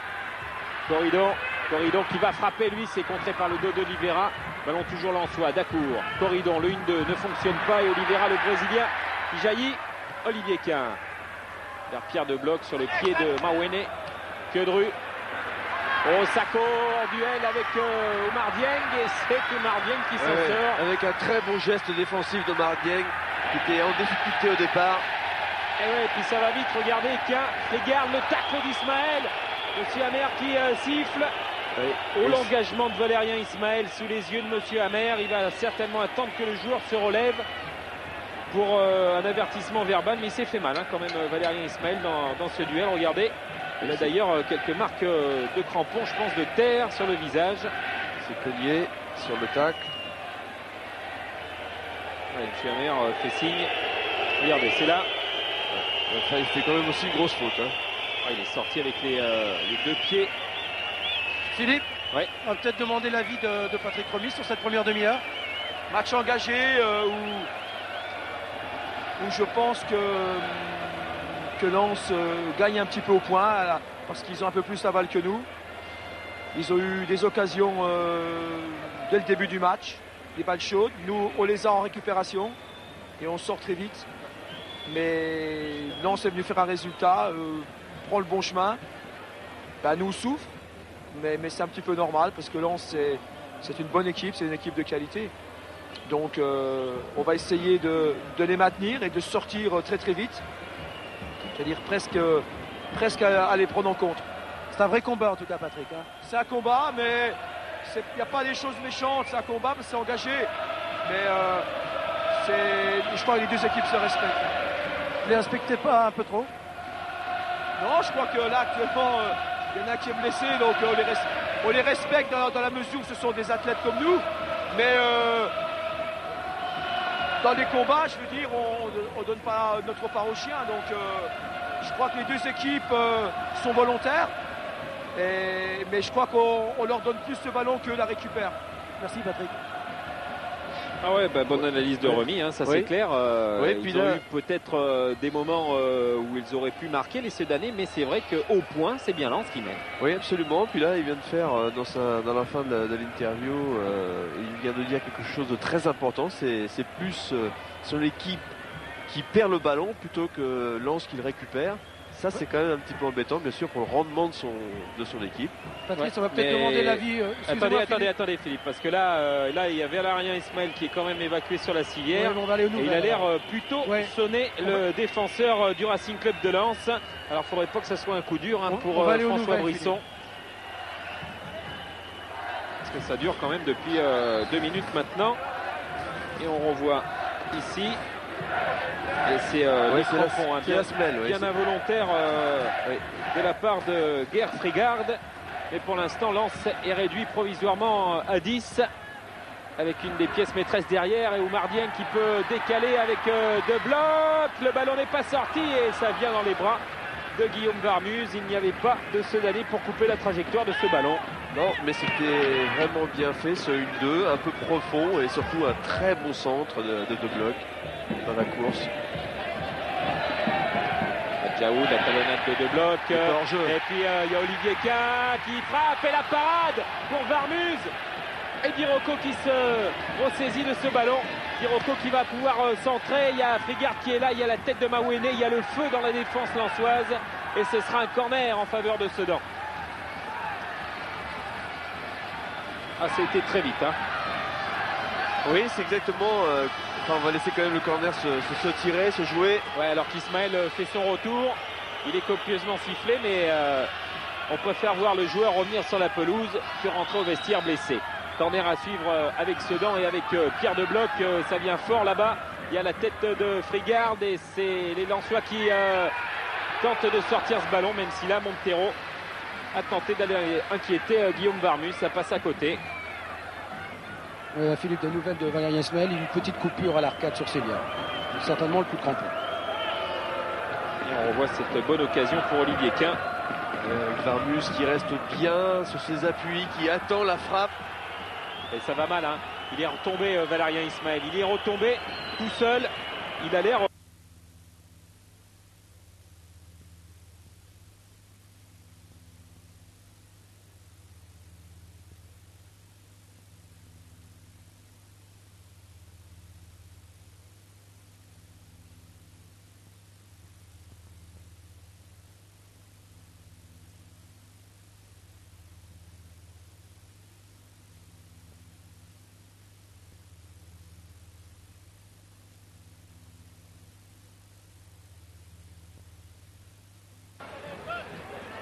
Corridon qui va frapper, lui. C'est contré par le dos d'Oliveira. Ballon toujours lensois. Dacour. Corridon, le 1-2 ne fonctionne pas. Et Oliveira, le Brésilien, qui jaillit. Olivier Quin. Vers Pierre de Bloc sur le pied de Mawene. Queudru. Oh, Sacco en duel avec Omar Dieng. Et c'est Omar Dieng qui s'en sort. Avec un très bon geste défensif d'Omar Dieng qui était en difficulté au départ. Et ouais, puis ça va vite. Regardez, regarde le tacle d'Ismaël. Monsieur Amer qui siffle. Oh, l'engagement de Valérien Ismaël sous les yeux de Monsieur Amer. Il va certainement attendre que le joueur se relève pour un avertissement verbal, mais il s'est fait mal quand même Valérien Ismaël dans ce duel. Regardez, il a d'ailleurs quelques marques de crampons, je pense de terre sur le visage. C'est cogné sur le tacle. Ouais, M. Amer fait signe. Regardez, c'est là. Enfin, il fait quand même aussi une grosse faute. Hein. Ouais, il est sorti avec les 2 pieds. Philippe, ouais. On va peut-être demander l'avis de Patrick Remis sur cette première demi-heure. Match engagé où je pense que Lens gagne un petit peu au point parce qu'ils ont un peu plus la balle que nous. Ils ont eu des occasions dès le début du match, des balles chaudes. Nous, on les a en récupération et on sort très vite. Mais Lens est venu faire un résultat, prend le bon chemin. Nous on souffre, mais c'est un petit peu normal parce que Lens c'est une bonne équipe, c'est une équipe de qualité. Donc on va essayer de les maintenir et de sortir très très vite. C'est-à-dire presque à les prendre en compte. C'est un vrai combat en tout cas, Patrick. Hein. C'est un combat, mais il n'y a pas des choses méchantes. C'est un combat, mais c'est engagé. Mais je crois que les deux équipes se respectent. Vous les respectez pas un peu trop? Non, je crois que là actuellement, il y en a qui est blessé, donc on les respecte dans la mesure où ce sont des athlètes comme nous. Mais dans les combats, je veux dire, on ne donne pas notre part aux chiens. Donc je crois que les deux équipes sont volontaires. Mais je crois qu'on leur donne plus ce ballon que la récupère. Merci Patrick. Ah ouais, bonne analyse de Remis, ça c'est clair. Ils ont eu peut-être des moments où ils auraient pu marquer les Sudanais, mais c'est vrai qu'au point, c'est bien Lens qui mène. Oui, absolument. Puis là, il vient de faire, dans la fin de l'interview, il vient de dire quelque chose de très important. C'est plus sur l'équipe qui perd le ballon plutôt que Lens qui le récupère. ça c'est quand même un petit peu embêtant, bien sûr, pour le rendement de son équipe. Patrice, on va peut-être demander l'avis. Attendez Philippe, parce que là il y avait Valérien Ismaël qui est quand même évacué sur la civière. Ouais, on va aller aux et nouvelles, il a l'air alors. plutôt sonner le défenseur du Racing Club de Lens. Alors il faudrait pas que ça soit un coup dur pour on va aller aux François nouvelles, Brisson. Parce que ça dure quand même depuis 2 minutes maintenant. Et on revoit ici. Et c'est les crampons, la semelle, bien involontaire de la part de Gerd Frigard. Mais pour l'instant, Lens est réduit provisoirement à 10 avec une des pièces maîtresses derrière et Oumar Dieng qui peut décaler avec deux blocs. Le ballon n'est pas sorti et ça vient dans les bras de Guillaume Varmuz. Il n'y avait pas de Sedani pour couper la trajectoire de ce ballon. Non, mais c'était vraiment bien fait, ce 1-2, un peu profond et surtout un très bon centre de deux blocs dans la course. Djaoud, la talonnade de deux blocs. Et puis il y a Olivier Kahn qui frappe et la parade pour Varmuz. Et Diroko qui se ressaisit de ce ballon. Diroko qui va pouvoir centrer. Il y a Frigard qui est là, il y a la tête de Mawene, il y a le feu dans la défense lensoise. Et ce sera un corner en faveur de Sedan. Ah, c'était très vite. Hein. Oui, c'est exactement. On va laisser quand même le corner se tirer, se jouer. Ouais, alors qu'Ismaël fait son retour. Il est copieusement sifflé, mais on préfère voir le joueur revenir sur la pelouse que rentrer au vestiaire blessé. Corner à suivre avec Sedan et avec Pierre Debloc. Ça vient fort là-bas. Il y a la tête de Frigard et c'est les Lensois qui tentent de sortir ce ballon, même si là, Montero a tenté d'aller inquiéter Guillaume Varmuz. Ça passe à côté. Philippe, des nouvelles de Valérien Ismaël, une petite coupure à l'arcade sur ses liens. Certainement le coup de crampon. Et on revoit cette bonne occasion pour Olivier Kahn. Varmuz qui reste bien sur ses appuis, qui attend la frappe. Et ça va mal, hein. Il est retombé, Valérien Ismaël. Il est retombé tout seul. Il a l'air...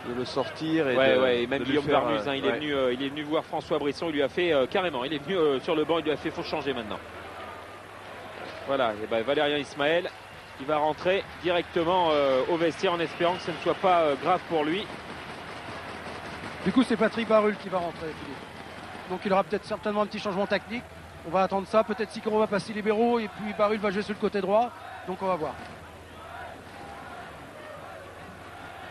de le sortir et et même Guillaume Varmuz, il est venu voir François Brisson, il lui a fait carrément, il est venu sur le banc, il lui a fait faut changer maintenant. Voilà, et ben Valérien Ismaël qui va rentrer directement au vestiaire en espérant que ce ne soit pas grave pour lui. Du coup, c'est Patrick Barul qui va rentrer, Philippe. Donc il aura peut-être certainement un petit changement tactique. On va attendre ça. Peut-être Sikoro va passer libéraux et puis Barul va jouer sur le côté droit. Donc on va voir.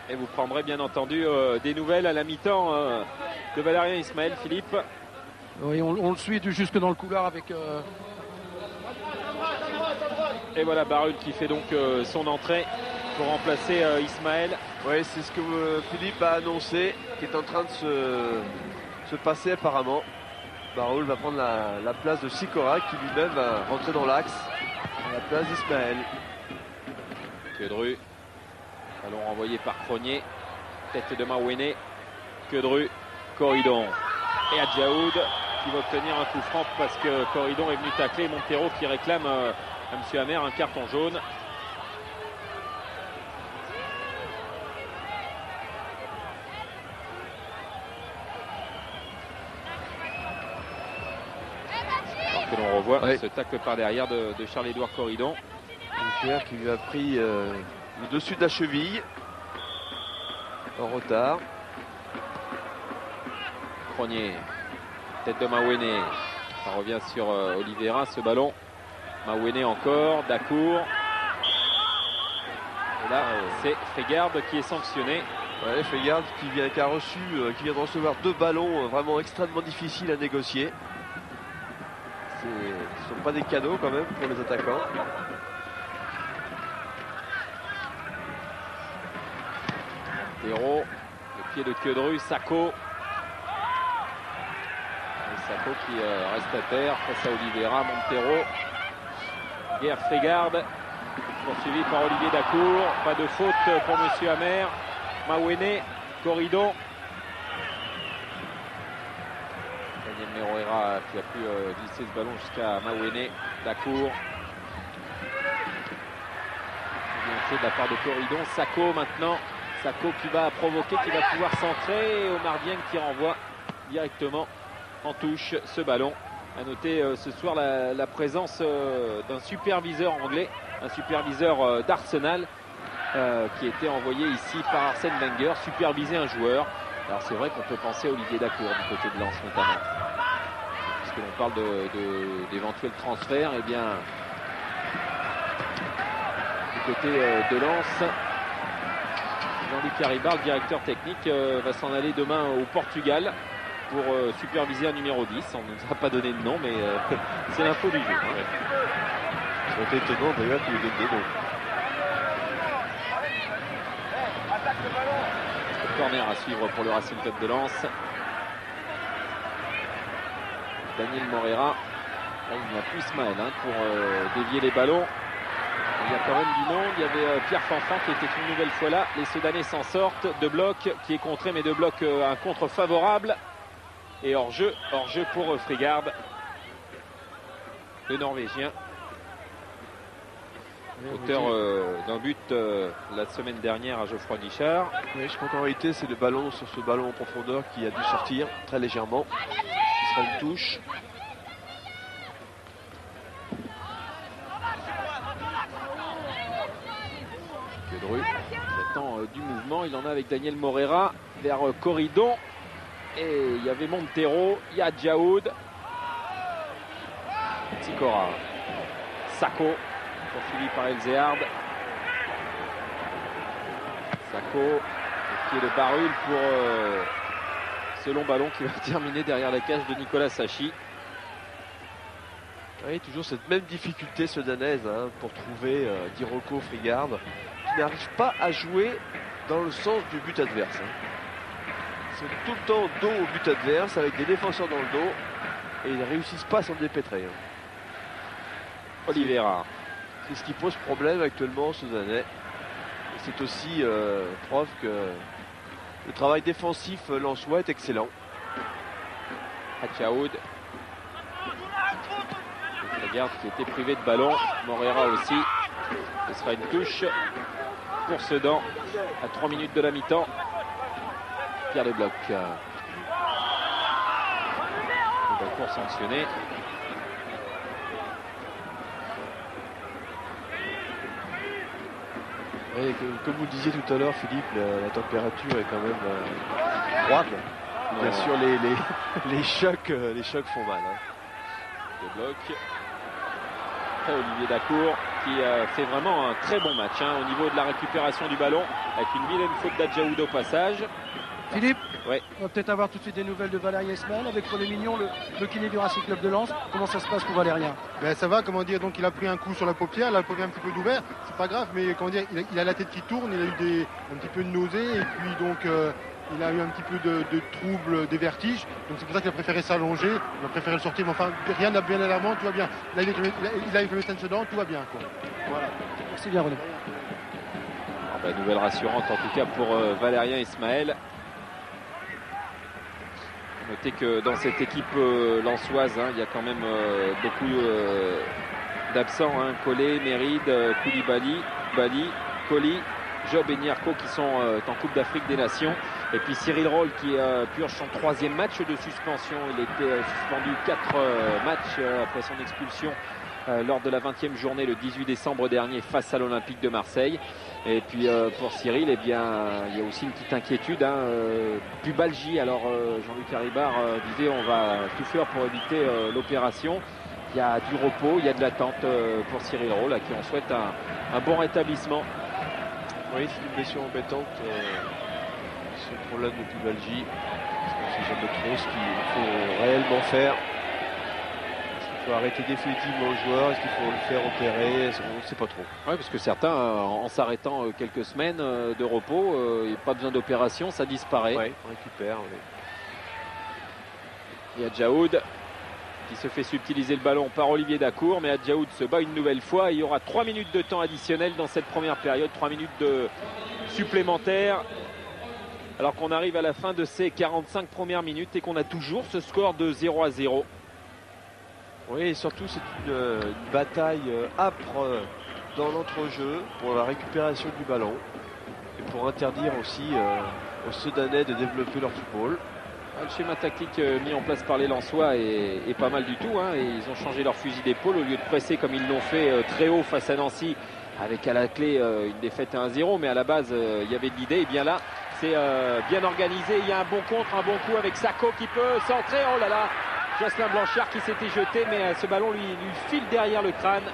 Et vous prendrez bien entendu des nouvelles à la mi-temps de Valérien Ismaël, Philippe. Oui, on le suit jusque dans le couloir avec... Et voilà Barul qui fait donc son entrée pour remplacer Ismaël. Oui, c'est ce que Philippe a annoncé, qui est en train de se passer apparemment. Barul va prendre la place de Sikora qui lui-même va rentrer dans l'axe à la place d'Ismaël. Quedru. Ballon renvoyé par Cronier. Tête de Mawene. Quedru. Corridon. Et Adjaoud qui va obtenir un coup franc parce que Corridon est venu tacler Montero qui réclame à M. Amer un carton jaune. Alors que l'on revoit ce tacle par derrière de Charles-Édouard Corridon. Pierre qui lui a pris le dessus de la cheville en retard. Cronier, tête de Mawene, ça revient sur Oliveira ce ballon. Mawene encore, Dacour. Et là c'est Frigard qui est sanctionné. Ouais, Frigard qui vient de recevoir 2 ballons vraiment extrêmement difficiles à négocier. Ce ne sont pas des cadeaux quand même pour les attaquants. Héros, le pied de Quedru, Sacco. Et Sacco qui reste à terre face à Oliveira, Montero. Gerd Frigard, Poursuivi par Olivier Dacour. Pas de faute pour Monsieur Amer. Mawene, Corridon. Daniel Moreira qui a pu glisser ce ballon jusqu'à Mawene. Dacour. Bien fait de la part de Corridon. Sako maintenant. Sako qui va provoquer, qui va pouvoir centrer. Et Omar Dieng qui renvoie directement en touche ce ballon. À noter ce soir la présence d'un superviseur anglais, un superviseur d'Arsenal qui était envoyé ici par Arsène Wenger, superviser un joueur. Alors c'est vrai qu'on peut penser à Olivier Dacour du côté de Lens notamment. Puisque l'on parle d'éventuels transferts, et bien du côté de Lens, Jean-Luc Haribar, le directeur technique, va s'en aller demain au Portugal pour superviser un numéro 10. On ne nous a pas donné de nom, mais c'est l'info du jeu. Ça aurait été étonnant d'ailleurs qu'il lui donne des noms. Corner à suivre pour le Racing Club de Lens. Daniel Moreira. Là, il n'y a plus Ismaël pour dévier les ballons. Il y a quand même du monde. Il y avait Pierre Fanfan qui était une nouvelle fois là. Les Soudanais s'en sortent. De bloc qui est contré, mais de bloc un contre favorable. Et hors-jeu pour Frigard, le Norvégien. Auteur d'un but la semaine dernière à Geoffroy Guichard. Oui, je crois qu'en réalité c'est le ballon sur ce ballon en profondeur qui a dû sortir très légèrement. Ce sera une touche. Quedru qui attend du mouvement. Il en a avec Daniel Moreira vers Corridon. Et il y avait Montero, il y a Djaoud. Sikora. Sako. Poursuivi par Elzéard. Sako, au pied de Barul pour ce long ballon qui va terminer derrière la cage de Nicolas Sachi. Oui, toujours cette même difficulté soudanaise pour trouver Diroko Frigard, qui n'arrive pas à jouer dans le sens du but adverse. Ils sont tout le temps dos au but adverse avec des défenseurs dans le dos et ils ne réussissent pas à s'en dépêtrer. Oliveira. C'est ce qui pose problème actuellement aux Soudanais. C'est aussi preuve que le travail défensif lensois est excellent. Hachaoud. Regarde qui était privé de ballon. Moreira aussi. Ce sera une touche pour Sedan à 3 minutes de la mi-temps. Pierre de Bloc. D'accord, sanctionné. Oui, comme vous le disiez tout à l'heure, Philippe, la température est quand même froide. Bien sûr, les chocs font mal. De Bloc. Après, Olivier Dacour qui fait vraiment un très bon match au niveau de la récupération du ballon, avec une vilaine faute d'Adjaoud au passage. Philippe, ouais. On va peut-être avoir tout de suite des nouvelles de Valérien Ismaël avec René Mignon, le kiné du Racing Club de Lens. Comment ça se passe pour Valérien? Ben ça va, comment dire, donc il a pris un coup sur la paupière, la paupière un petit peu d'ouvert, c'est pas grave, mais comment dire, il a la tête qui tourne, il a eu un petit peu de nausée, et puis donc il a eu un petit peu de troubles, des vertiges, donc c'est pour ça qu'il a préféré s'allonger, il a préféré le sortir, mais enfin rien n'a bien alarmant, tout va bien. Là il a avec le médecin dedans, tout va bien, quoi. Voilà. Merci bien René. Nouvelle rassurante en tout cas pour Valérien Ismaël. Notez que dans cette équipe lensoise, il y a quand même beaucoup d'absents. Collé, Méride, Koulibaly, Bali, Colli, Job et Nyarko qui sont en Coupe d'Afrique des Nations. Et puis Cyril Roll qui purge son 3e match de suspension. Il était suspendu 4 matchs après son expulsion lors de la 20e journée le 18 décembre dernier face à l'Olympique de Marseille. Et puis pour Cyril, eh bien, il y a aussi une petite inquiétude. Pubalgie, alors Jean-Luc Haribar disait on va tout faire pour éviter l'opération. Il y a du repos, il y a de l'attente pour Cyril Roll, à qui on souhaite un bon rétablissement. Oui, c'est une blessure embêtante, ce problème de Pubalgie. On ne sait jamais trop ce qu'il faut réellement faire. Il faut arrêter définitivement le joueur, est-ce qu'il faut le faire opérer, on ne sait pas trop. Oui, parce que certains, en s'arrêtant quelques semaines de repos, il n'y a pas besoin d'opération, ça disparaît. Oui, on récupère. Oui. Il y a Djaoud qui se fait subtiliser le ballon par Olivier Dacour, mais Adjaoud se bat une nouvelle fois. Il y aura 3 minutes de temps additionnel dans cette première période, 3 minutes de supplémentaires, alors qu'on arrive à la fin de ces 45 premières minutes et qu'on a toujours ce score de 0-0. Oui, et surtout c'est une bataille âpre dans l'entrejeu pour la récupération du ballon et pour interdire aussi aux Soudanais de développer leur football. Le schéma tactique mis en place par les Lensois est pas mal du tout, hein, et ils ont changé leur fusil d'épaule au lieu de presser comme ils l'ont fait très haut face à Nancy, avec à la clé une défaite à 1-0, mais à la base il y avait de l'idée. Et bien là c'est bien organisé, il y a un bon contre, un bon coup avec Sako qui peut centrer. Oh là là, Jocelyn Blanchard qui s'était jeté, mais ce ballon lui file derrière le crâne.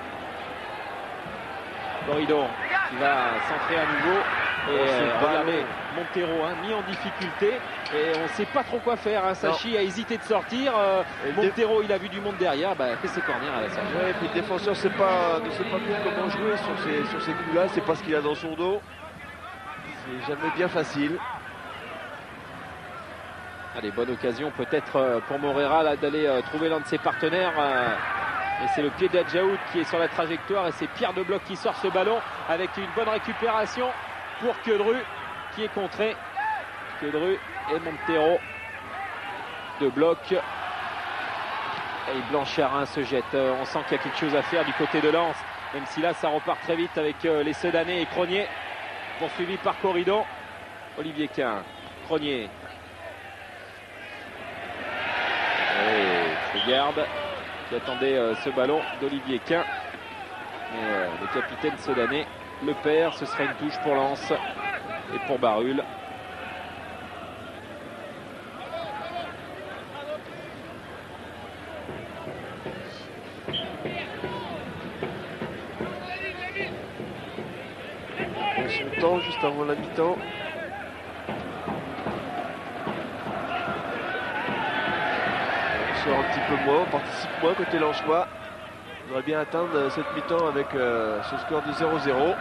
Corridon qui va centrer à nouveau. Et regardez, Montero mis en difficulté et on ne sait pas trop quoi faire. Sachi a hésité de sortir. Montero il a vu du monde derrière. C'est corner à la sortie. Ouais, et puis le défenseur ne sait pas bien comment jouer sur ces coups-là. C'est pas ce qu'il a dans son dos. C'est jamais bien facile. Allez, bonne occasion peut-être pour Morera là, d'aller trouver l'un de ses partenaires. Et c'est le pied d'Adjaoud qui est sur la trajectoire et c'est Pierre de Bloch qui sort ce ballon avec une bonne récupération pour Queudru qui est contré. Queudru et Montero. De Bloch. Et Blanchard se jette. On sent qu'il y a quelque chose à faire du côté de Lens, même si là ça repart très vite avec les Sedanais et Cronier, poursuivi par Corridon. Olivier Quin, Cronier. Et Fregarde qui attendait ce ballon d'Olivier Quin. Mais le capitaine Sedanais le perd. Ce sera une touche pour Lens et pour Barul. Son temps juste avant la mi-temps. On sort un petit peu moins, on participe moins côté Lensois. On devrait bien atteindre cette mi-temps avec ce score de 0-0.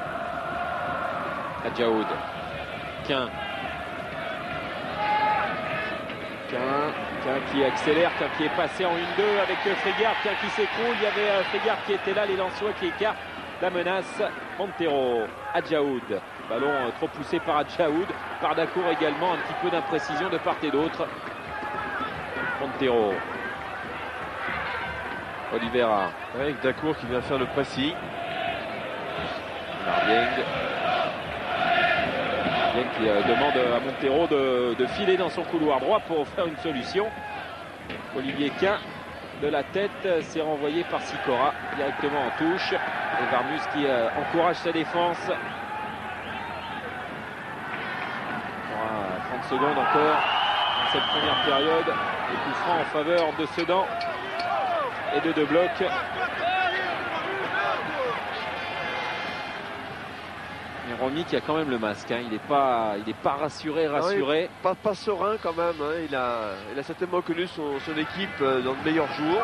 Adjaoud. Quin qui accélère, Quin qui est passé en 1-2 avec Fregarde, Quin qui s'écroule. Il y avait Fregarde qui était là, les Lensois qui écartent la menace. Montero, Adjaoud. Ballon trop poussé par Adjaoud, par Dacour également, un petit peu d'imprécision de part et d'autre. Montero. Oliveira. Avec Dacour qui vient faire le pressing. Mardieng qui demande à Montero de filer dans son couloir droit pour faire une solution. Olivier Quin de la tête, c'est renvoyé par Sikora directement en touche. Et Varmus qui encourage sa défense. 30 secondes encore dans cette première période. Et coup franc en faveur de Sedan et de De Bloch. Et Romy qui a quand même le masque, il n'est pas rassuré. Pas serein quand même, il a certainement connu son équipe dans de meilleurs jours.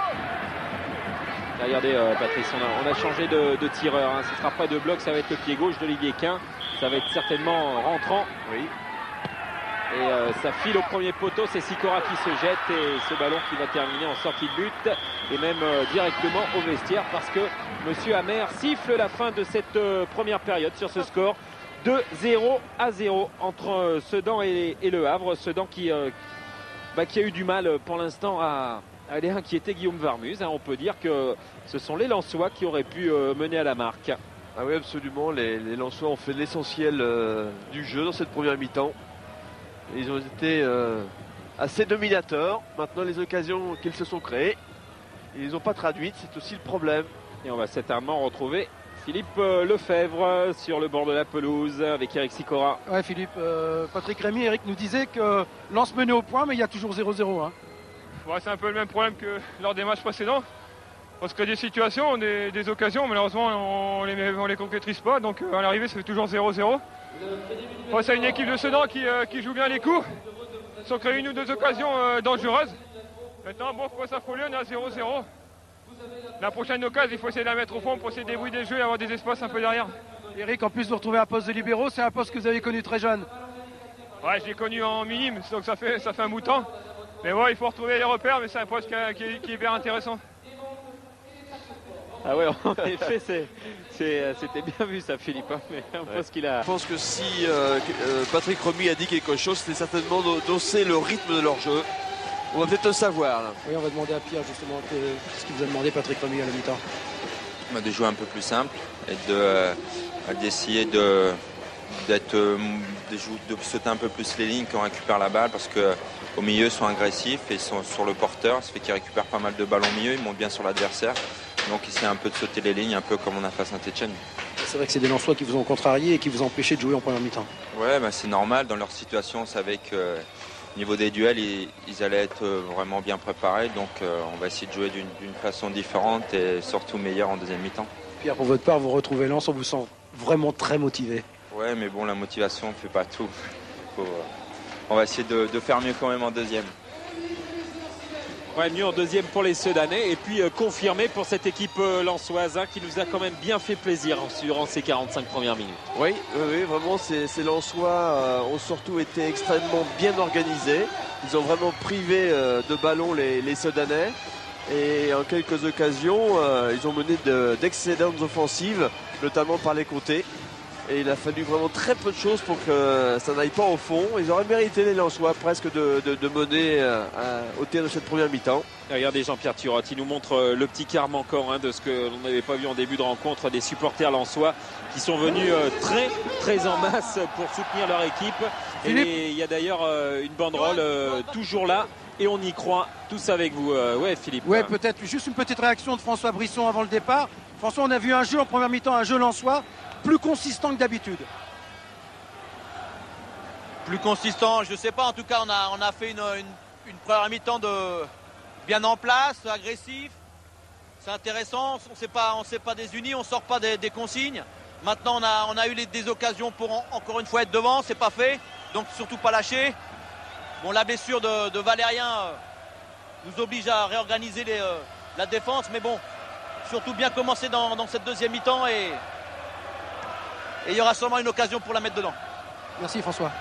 Regardez Patrice, on a changé de tireur, ce ne sera pas De Bloch, ça va être le pied gauche d'Olivier Quin, ça va être certainement rentrant. Oui. Et ça file au premier poteau, c'est Sikora qui se jette et ce ballon qui va terminer en sortie de but et même directement au vestiaire parce que Monsieur Amer siffle la fin de cette première période sur ce score de 0-0 entre Sedan et Le Havre. Sedan qui a eu du mal pour l'instant à aller inquiéter Guillaume Varmus. On peut dire que ce sont les Lensois qui auraient pu mener à la marque. Ah oui, absolument, les Lensois ont fait l'essentiel du jeu dans cette première mi-temps. Ils ont été assez dominateurs. Maintenant, les occasions qu'ils se sont créées, ils les ont pas traduites. C'est aussi le problème. Et on va certainement retrouver Philippe Lefebvre sur le bord de la pelouse avec Eric Sikora. Ouais, Philippe, Patrick Rémy, Eric nous disait que Lens menait au point, mais il y a toujours 0-0. Ouais, c'est un peu le même problème que lors des matchs précédents. On se crée des situations, des occasions, malheureusement on les concrétise pas. Donc à l'arrivée, ça fait toujours 0-0. Ouais, c'est une équipe de Sedan qui joue bien les coups. Ils ont créé une ou deux occasions dangereuses. Maintenant, bon, faut s'affoler, on est à 0-0. La prochaine occasion, il faut essayer de la mettre au fond pour essayer de débrouiller des jeux et avoir des espaces un peu derrière. Eric, en plus de retrouver un poste de libéraux, c'est un poste que vous avez connu très jeune. Ouais, je l'ai connu en minime, donc ça fait un bout de temps. Mais bon, il faut retrouver les repères, mais c'est un poste qui est hyper intéressant. Ah ouais, en effet, c'était bien vu ça, Philippe. Hein, mais un poste qu'il a. Je pense que si Patrick Remy a dit quelque chose, c'était certainement d'osser le rythme de leur jeu. On va peut-être le savoir. Là. Oui, on va demander à Pierre justement ce qu'il vous a demandé Patrick Remy à la mi-temps. De jouer un peu plus simple et d'essayer de sauter un peu plus les lignes quand on récupère la balle, parce qu'au milieu ils sont agressifs et ils sont sur le porteur, ça fait qu'ils récupèrent pas mal de balles au milieu, ils montent bien sur l'adversaire, donc ici un peu de sauter les lignes, un peu comme on a fait à Saint-Etienne. C'est vrai que c'est des Lensois qui vous ont contrarié et qui vous ont empêché de jouer en première mi-temps. Ouais, c'est normal, dans leur situation on savait que au niveau des duels ils allaient être vraiment bien préparés, donc on va essayer de jouer d'une façon différente et surtout meilleure en deuxième mi-temps. Pierre, pour votre part, vous retrouvez Lens, on vous sent vraiment très motivé. Ouais, mais bon, la motivation ne fait pas tout. On va essayer de faire mieux quand même en deuxième. Ouais, mieux en deuxième pour les Sedanais. Et puis confirmé pour cette équipe lensoise qui nous a quand même bien fait plaisir durant ces 45 premières minutes. Oui, vraiment, ces Lensois ont surtout été extrêmement bien organisés. Ils ont vraiment privé de ballon les Sedanais. Et en quelques occasions, ils ont mené d'excellentes offensives, notamment par les côtés. Et il a fallu vraiment très peu de choses pour que ça n'aille pas au fond. Ils auraient mérité, les Lensois, presque de mener au terme de cette première mi-temps. Regardez Jean-Pierre Turotte, il nous montre le petit quart manquant de ce que l'on n'avait pas vu en début de rencontre, des supporters lensois qui sont venus très très en masse pour soutenir leur équipe. Philippe. Et il y a d'ailleurs une banderole toujours là. Et on y croit tous avec vous. Ouais, Philippe. Ouais, peut-être juste une petite réaction de François Brisson avant le départ. François, on a vu un jeu en première mi-temps, un jeu lensois, plus consistant que d'habitude. Plus consistant, je ne sais pas. En tout cas, on a fait une première mi-temps bien en place, agressif. C'est intéressant. On ne s'est pas désunis, on ne sort pas des consignes. Maintenant, on a eu des occasions pour encore une fois être devant. C'est pas fait. Donc, surtout pas lâcher. Bon, la blessure de Valérien nous oblige à réorganiser la défense, mais bon, surtout bien commencer dans cette deuxième mi-temps et il y aura sûrement une occasion pour la mettre dedans. Merci François.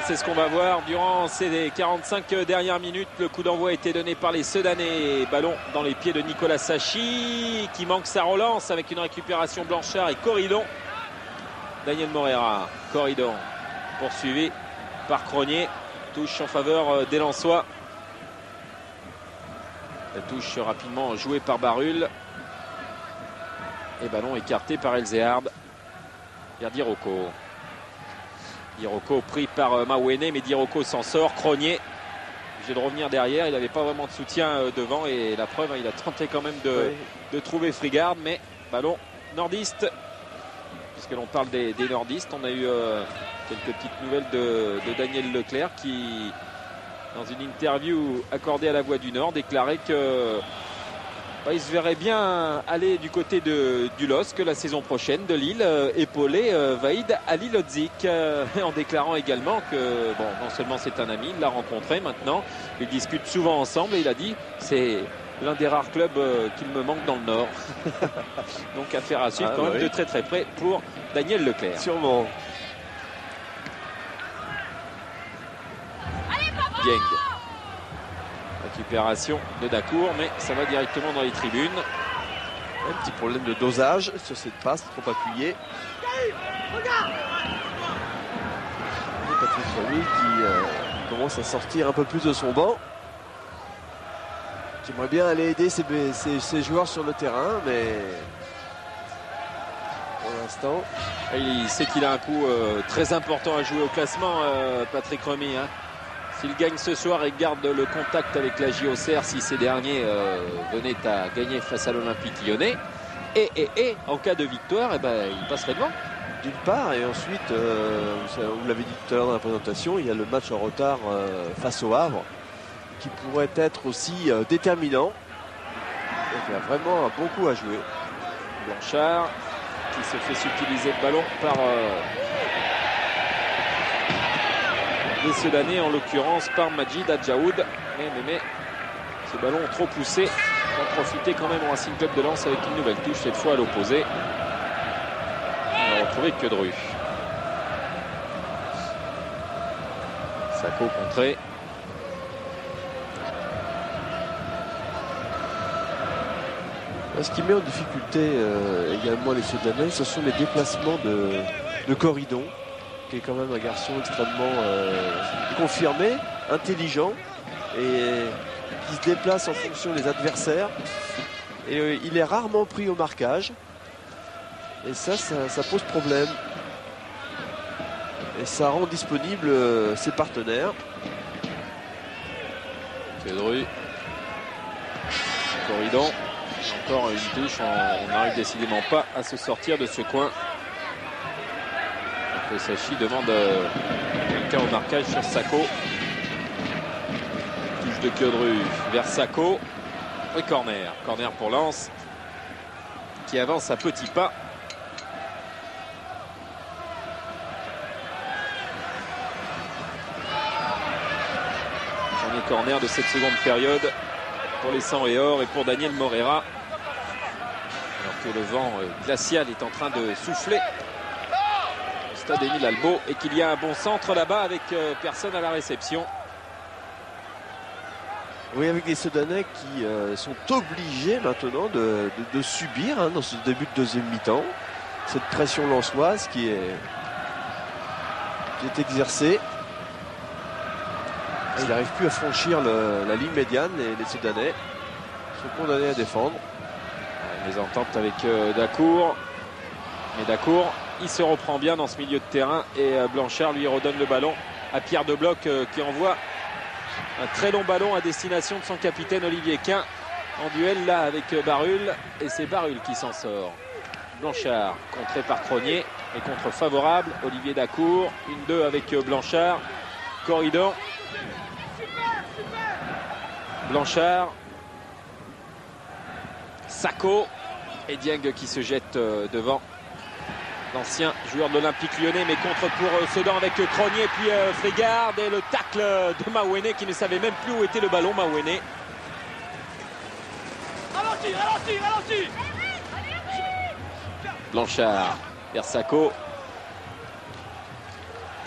C'est ce qu'on va voir durant ces 45 dernières minutes. Le coup d'envoi a été donné par les Sedanais. Ballon dans les pieds de Nicolas Sachi qui manque sa relance avec une récupération Blanchard et Corridon. Daniel Morera, Corridon poursuivi par Cronier. Touche en faveur des Lensois. La touche rapidement jouée par Barul. Et ballon écarté par Elzéard. Vers Diroko. Diroko pris par Mawene, mais Diroko s'en sort. Cronier, obligé de revenir derrière. Il n'avait pas vraiment de soutien devant. Et la preuve, il a tenté quand même de trouver Frigard. Mais ballon nordiste. Puisque l'on parle des nordistes, on a eu quelques petites nouvelles de Daniel Leclerc qui, dans une interview accordée à La Voix du Nord, déclarait que il se verrait bien aller du côté du LOSC la saison prochaine, de Lille, épauler Vaïd Halilhodžić, en déclarant également que non seulement c'est un ami, il l'a rencontré maintenant, ils discutent souvent ensemble et il a dit c'est l'un des rares clubs qu'il me manque dans le Nord. Donc affaire à suivre quand même de très très près pour Daniel Leclerc. Sûrement. Dieng. Récupération de Dacour, mais ça va directement dans les tribunes. Un petit problème de dosage sur cette passe, trop appuyée. Et Patrick Remy qui commence à sortir un peu plus de son banc. J'aimerais bien aller aider ces joueurs sur le terrain, mais pour l'instant... Il sait qu'il a un coup très important à jouer au classement, Patrick Remy. S'il gagne ce soir et garde le contact avec la JOCR, si ces derniers venaient à gagner face à l'Olympique Lyonnais, et en cas de victoire, il passerait devant. D'une part, et ensuite, vous l'avez dit tout à l'heure dans la présentation, il y a le match en retard face au Havre, qui pourrait être aussi déterminant. Donc il y a vraiment beaucoup à jouer. Blanchard qui se fait subtiliser le ballon par les Sedanais, en l'occurrence par Majid Adjaoud. Mais ce ballon trop poussé va profiter quand même au Racing Club de Lens avec une nouvelle touche, cette fois à l'opposé. On va retrouver Quedru. Sako contré. Ce qui met en difficulté également les Soudanais, ce sont les déplacements de Corridon, qui est quand même un garçon extrêmement confirmé, intelligent, et qui se déplace en fonction des adversaires. Et il est rarement pris au marquage. Et ça pose problème. Et ça rend disponible ses partenaires. Quedru. Corridon. Encore une touche. On n'arrive décidément pas à se sortir de ce coin. Sachi demande quelqu'un au marquage sur Sako. Touche de Quedru vers Sako. Et corner. Corner pour Lens, qui avance à petits pas. Premier corner de cette seconde période pour les 100 et or et pour Daniel Morera. Alors que le vent glacial est en train de souffler au stade Émile Albo et qu'il y a un bon centre là-bas avec personne à la réception. Oui, avec les Soudanais qui sont obligés maintenant de subir dans ce début de deuxième mi-temps cette pression lensoise qui est exercée. Ils n'arrivent plus à franchir la ligne médiane et les Soudanais sont condamnés à défendre. Les ententes avec Dacour. Mais Dacour, il se reprend bien dans ce milieu de terrain et Blanchard lui redonne le ballon à Pierre Debloc qui envoie un très long ballon à destination de son capitaine Olivier Quin en duel là avec Barul, et c'est Barul qui s'en sort. Blanchard contré par Cronier et contre favorable Olivier Dacour, 1-2 avec Blanchard. Corridon, Blanchard, Sako et Dieng qui se jette devant l'ancien joueur de l'Olympique Lyonnais, mais contre pour Sedan avec Cronier puis Frégard, et le tacle de Mawene qui ne savait même plus où était le ballon. Mawene. Ralenti. Blanchard vers Sako.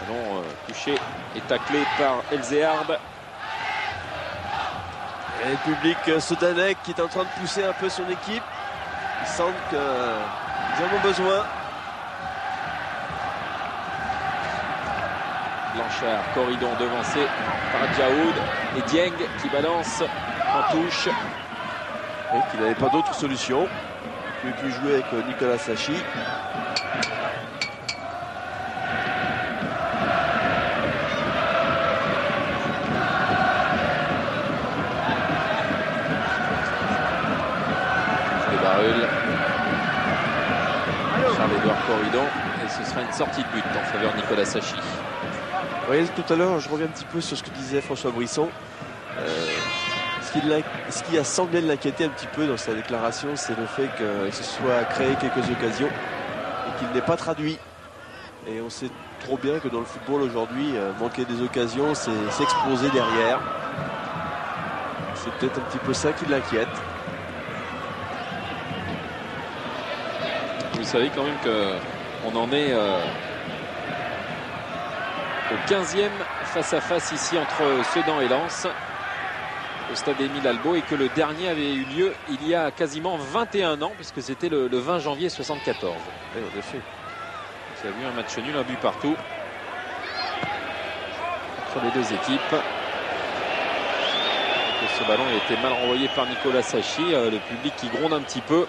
Ballon touché et taclé par Elzéard. Et le public soudanais qui est en train de pousser un peu son équipe. Ils sentent qu'ils en ont besoin. Blanchard, Corridon devancé par Djaoud et Dieng qui balance en touche. Et qu'il n'avait pas d'autre solution. Il ne pouvait plus jouer avec Nicolas Sachi. Charles-Édouard Corridon, et ce sera une sortie de but en faveur de Nicolas Sachi. Oui, tout à l'heure, je reviens un petit peu sur ce que disait François Brisson. Ce qui a semblé l'inquiéter un petit peu dans sa déclaration, c'est le fait qu'il se soit créé quelques occasions et qu'il n'ait pas traduit. Et on sait trop bien que dans le football aujourd'hui, manquer des occasions, c'est s'exposer derrière. C'est peut-être un petit peu ça qui l'inquiète. Vous savez quand même qu'on en est au 15e face-à-face ici entre Sedan et Lens au stade Émile Albo, et que le dernier avait eu lieu il y a quasiment 21 ans puisque c'était le 20 janvier 74. Oui, en effet. Il y a eu un match nul, un but partout entre les deux équipes. Ce ballon a été mal renvoyé par Nicolas Sachi, le public qui gronde un petit peu.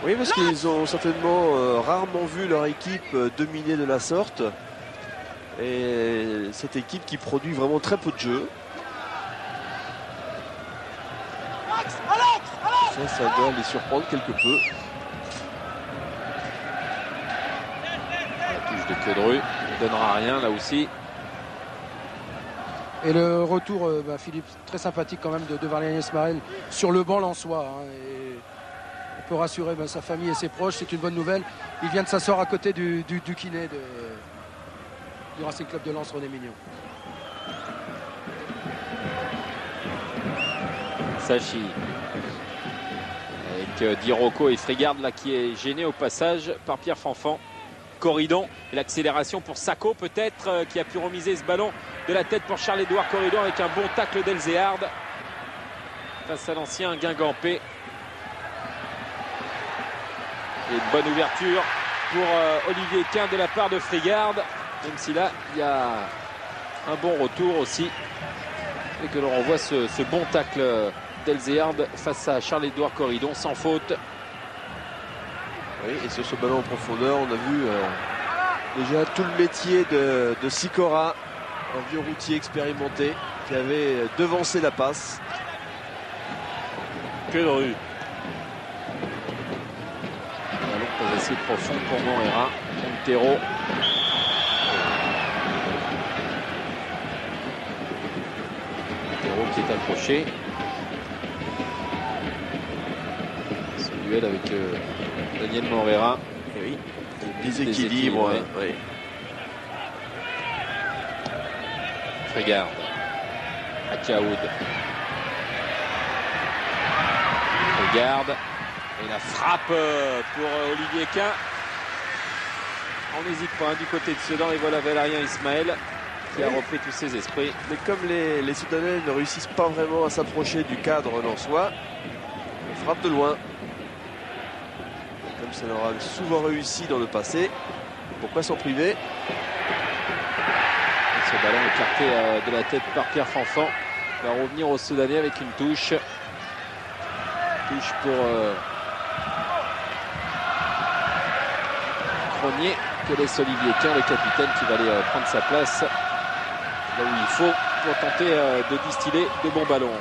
Oui, parce qu'ils ont certainement rarement vu leur équipe dominer de la sorte. Et cette équipe qui produit vraiment très peu de jeux. Ça doit les surprendre quelque peu. La touche de Quedru ne donnera rien là aussi. Et le retour, Philippe, très sympathique quand même de Valérien Ismaël sur le banc lensois. Et on peut rassurer sa famille et ses proches, c'est une bonne nouvelle. Il vient de s'asseoir à côté du kiné du Racing Club de Lens, René Mignon. Sachi avec Dirocco et Frégard là qui est gêné au passage par Pierre Fanfan. Corridon, l'accélération pour Sako peut-être qui a pu remiser ce ballon de la tête pour Charles-Édouard Corridon avec un bon tacle d'Elzéard face à l'ancien Guingampé. Et une bonne ouverture pour Olivier Quint de la part de Frigard, même si là il y a un bon retour aussi et que l'on revoit ce bon tacle d'Elzéard face à Charles-Édouard Corridon sans faute. Oui, et sur ce ballon en profondeur, on a vu déjà tout le métier de Sicora, un vieux routier expérimenté qui avait devancé la passe. Que de rue. Ballon pas assez profond pour Moreira. Montero. Montero qui est accroché. Ce duel avec Daniel Moreira. Et oui, déséquilibre. Oui. Frigard. Akiaoud. Frigard. Et la frappe pour Olivier Quint. On n'hésite pas du côté de Sedan et voilà Valérien Ismaël qui a repris tous ses esprits. Mais comme les Soudanais ne réussissent pas vraiment à s'approcher du cadre lensois, on frappe de loin. Comme ça leur a souvent réussi dans le passé, pourquoi s'en priver? Et ce ballon écarté de la tête par Pierre Fanfan va revenir aux Soudanais avec une touche. Touche pour Cronier que laisse Olivier Quint, le capitaine, qui va aller prendre sa place là où il faut pour tenter de distiller de bons ballons.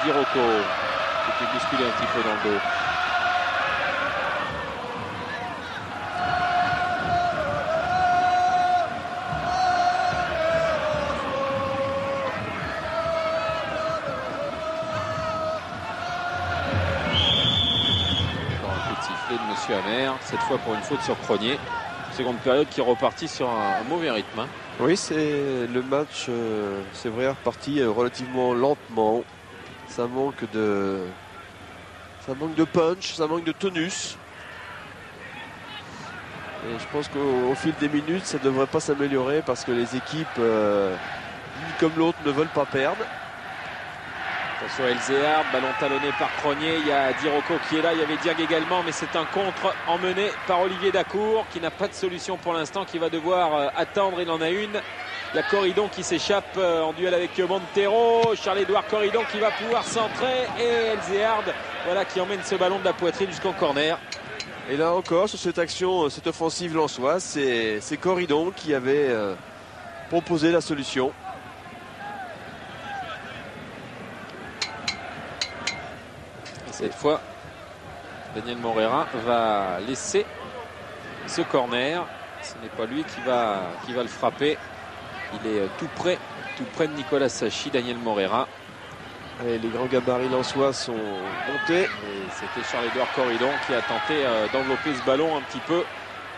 Diroko qui était bousculé un petit peu dans le dos. De Monsieur Amer, cette fois pour une faute sur Cronier. Seconde période qui est repartie sur un mauvais rythme. Hein. Oui, c'est le match, c'est vrai, reparti relativement lentement. Ça manque de punch, ça manque de tonus. Et je pense qu'au fil des minutes, ça ne devrait pas s'améliorer parce que les équipes, l'une comme l'autre, ne veulent pas perdre. Attention Elzéard, ballon talonné par Cronier, il y a Diroko qui est là, il y avait Diag également, mais c'est un contre emmené par Olivier Dacour qui n'a pas de solution pour l'instant, qui va devoir attendre, il en a une. Il y a Corridon qui s'échappe en duel avec Montero, Charles-Édouard Corridon qui va pouvoir centrer et Elzéard voilà, qui emmène ce ballon de la poitrine jusqu'en corner. Et là encore, sur cette action, cette offensive lensoise, c'est Corridon qui avait proposé la solution. Cette fois, Daniel Moreira va laisser ce corner. Ce n'est pas lui qui va le frapper. Il est tout près de Nicolas Sachi, Daniel Moreira. Allez, les grands gabarits lensois sont montés. Et c'était Charles-Édouard Corridon qui a tenté d'envelopper ce ballon un petit peu,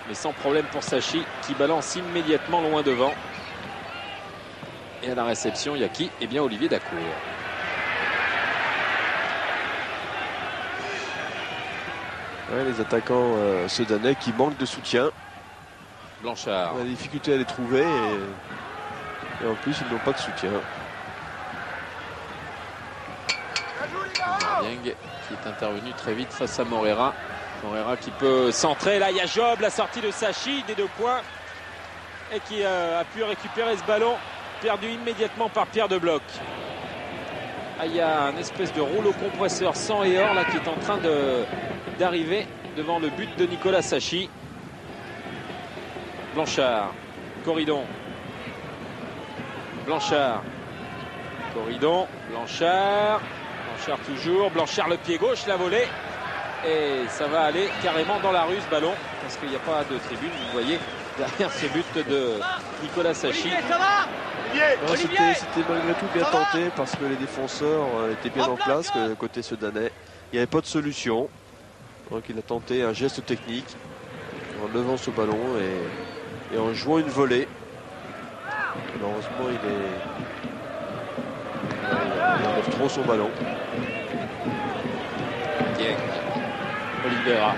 mais sans problème pour Sachi qui balance immédiatement loin devant. Et à la réception, il y a qui? Eh bien, Olivier Dacour. Ouais, les attaquants soudanais qui manquent de soutien. Blanchard. On a des difficultés à les trouver et en plus ils n'ont pas de soutien. Dieng qui est intervenu très vite face à Moreira. Moreira qui peut centrer. Là il y a Job, la sortie de Sachi des 2 points et qui a pu récupérer ce ballon perdu immédiatement par Pierre de Bloch. Ah, il y a un espèce de rouleau compresseur sang et or là qui est en train d'arriver devant le but de Nicolas Sachi. Blanchard, Corridon, Blanchard, Corridon, Blanchard toujours, Blanchard le pied gauche, la volée et ça va aller carrément dans la rue ce ballon parce qu'il n'y a pas de tribune, vous voyez derrière ce but de Nicolas Sachi. C'était malgré tout bien tenté parce que les défenseurs étaient bien en place côté soudanais. Il n'y avait pas de solution. Donc il a tenté un geste technique en levant ce ballon et en jouant une volée. Malheureusement il enlève trop son ballon. Dieng, Oliveira.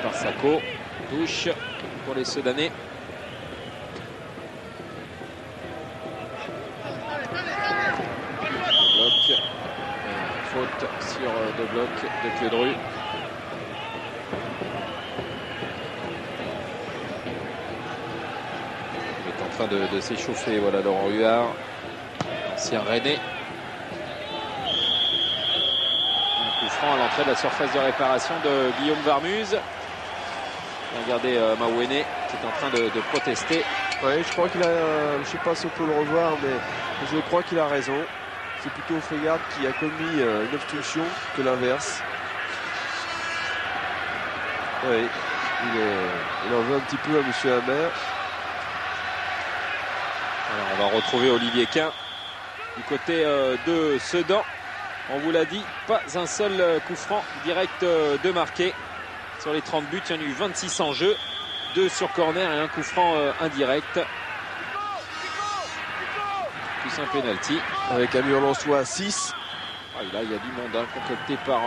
Par Sako, touche pour les Soudanais. Bloc. sur deux blocs de Queudru. Il est en train de s'échauffer, voilà Laurent Huard, ancien Rennais. Un coup franc à l'entrée de la surface de réparation de Guillaume Varmuse. Regardez Mawene qui est en train de protester. Oui, je crois qu'il a, je ne sais pas si on peut le revoir, mais je crois qu'il a raison. C'est plutôt Frégard qui a commis une obstruction que l'inverse. Oui, il en veut un petit peu à M. Hammer. Alors on va retrouver Olivier Quint du côté de Sedan. On vous l'a dit, pas un seul coup franc direct de marqué. Sur les 30 buts, il y en a eu 26 en jeu. 2 sur corner et un coup franc indirect. Plus un penalty. Avec un mur lensois à 6. Ah, là, il y a du monde concocté par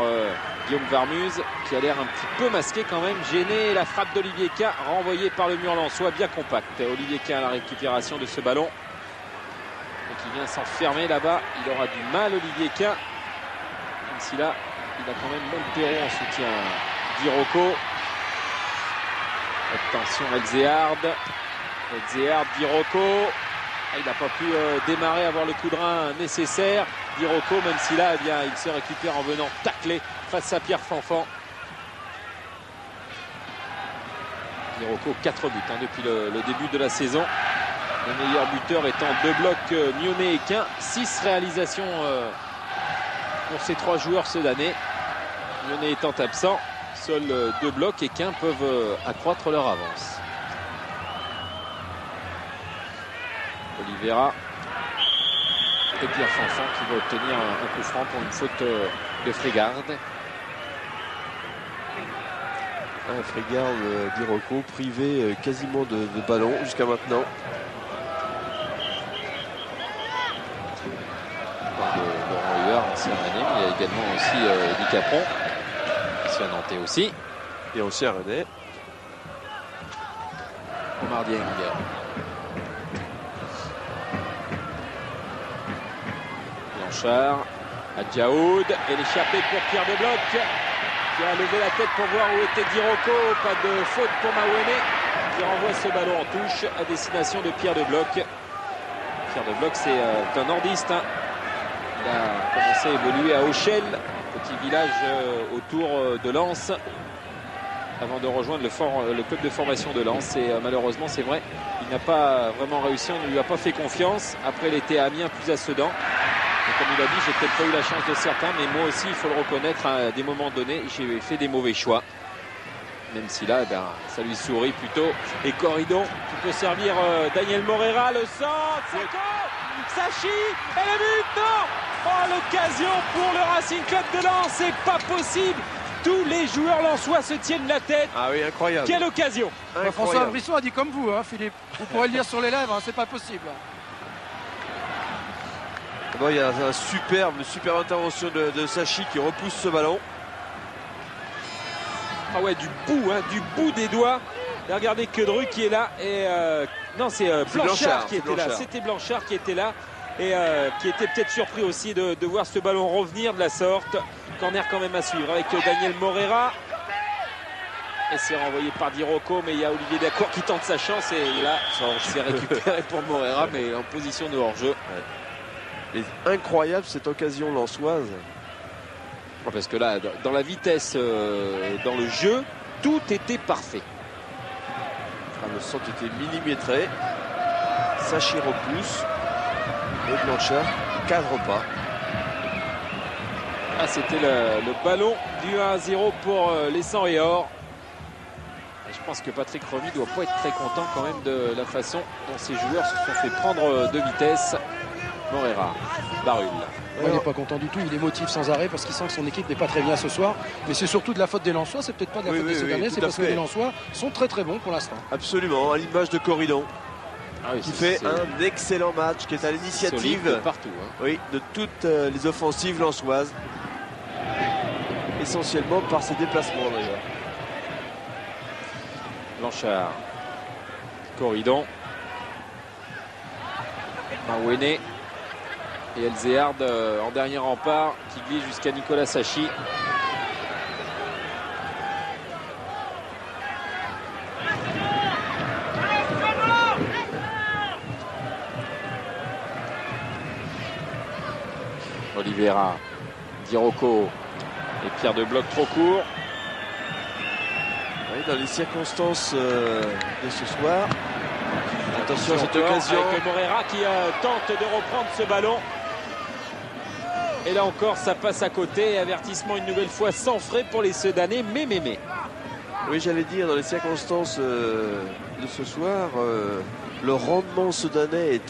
Guillaume Varmuse qui a l'air un petit peu masqué quand même. Gêné, la frappe d'Olivier Quint renvoyée par le mur lensois bien compact. Olivier Quint à la récupération de ce ballon. Et qui vient s'enfermer là-bas. Il aura du mal, Olivier Quint. Même si là, il a quand même Montero en soutien. Dirocco. Attention Elzéard. Elzéard, Dirocco. Il n'a pas pu démarrer, avoir le coup de rein nécessaire. Dirocco, même si là, eh bien, il se récupère en venant tacler face à Pierre Fanfan. Dirocco, 4 buts depuis le début de la saison. Le meilleur buteur étant 2 blocs Mionnet et Quint. 6 réalisations pour ces 3 joueurs cette année. Mionnet étant absent. Seuls 2 blocs et Quint peuvent accroître leur avance. Oliveira et Pierre Fanfan qui va obtenir un coup franc pour une faute de Frégard. Frégard, Dirocco, privé quasiment de ballon jusqu'à maintenant. De Laurent Huard, ancien Rennais, mais il y a également aussi Eddie Capron, ancien Nantais aussi. Et aussi un Rennais. Omar Dieng. Blanchard, Adjaoud, et l'échappée pour Pierre de Bloc qui a levé la tête pour voir où était Dirocco. Pas de faute pour Mawene qui renvoie ce ballon en touche à destination de Pierre de Bloc. Pierre de Bloc, c'est un nordiste. Hein. Il a commencé à évoluer à Auchel, petit village autour de Lens, avant de rejoindre le club de formation de Lens. Et malheureusement, c'est vrai, il n'a pas vraiment réussi, on ne lui a pas fait confiance. Après, il était à Amiens puis à Sedan. Et comme il a dit, j'ai peut-être pas eu la chance de certains, mais moi aussi, il faut le reconnaître, à des moments donnés, j'ai fait des mauvais choix. Même si là, eh bien, ça lui sourit plutôt. Et Corridon qui peut servir Daniel Morera, le centre, Sachi, et le but, non. Oh, l'occasion pour le Racing Club de Lens, c'est pas possible. Tous les joueurs lensois se tiennent la tête. Ah oui, incroyable. Quelle occasion. François Brisson a dit comme vous, hein, Philippe. Vous pourrez le lire sur les lèvres, hein, c'est pas possible. Bon, il y a une superbe intervention de Sachi qui repousse ce ballon. Ah ouais, du bout des doigts. Et regardez Queudru qui est là. Et non, c'est Blanchard qui était là. C'était Blanchard qui était là. Et qui était peut-être surpris aussi de voir ce ballon revenir de la sorte. Corner quand même à suivre avec Daniel Morera. Et c'est renvoyé par Dirocco, mais il y a Olivier Dacour qui tente sa chance. Et là, c'est récupéré pour Morera, mais en position de hors-jeu. Ouais. Incroyable cette occasion lensoise. Parce que là, dans la vitesse, dans le jeu, tout était parfait. Le centre était millimétré. Sachi repousse. Et Blanchard cadre pas. Ah, c'était le ballon du 1-0 pour les 100 et or. Et je pense que Patrick Remy doit pas être très content quand même de la façon dont ces joueurs se sont fait prendre de vitesse. Morera, Barul. Il n'est pas content du tout, il est motivé sans arrêt parce qu'il sent que son équipe n'est pas très bien ce soir. Mais c'est surtout de la faute des Lensois, c'est peut-être pas de la faute des Sedanais, c'est parce que les Lensois sont très très bons pour l'instant. Absolument, à l'image de Corridon. Qui fait un excellent match, qui est à l'initiative partout, hein. Oui, de toutes les offensives lensoises. Essentiellement par ses déplacements d'ailleurs. Blanchard, Corridon, Mawene Et Elzéard en dernier rempart qui glisse jusqu'à Nicolas Sachi. Oliveira, Dirocco et Pierre de Bloc trop court. Oui, dans les circonstances de ce soir. Attention à cette occasion. Avec Morera qui tente de reprendre ce ballon. Et là encore, ça passe à côté. Avertissement une nouvelle fois sans frais pour les Sedanais. Mais. Oui, j'allais dire, dans les circonstances de ce soir, le rendement soudanais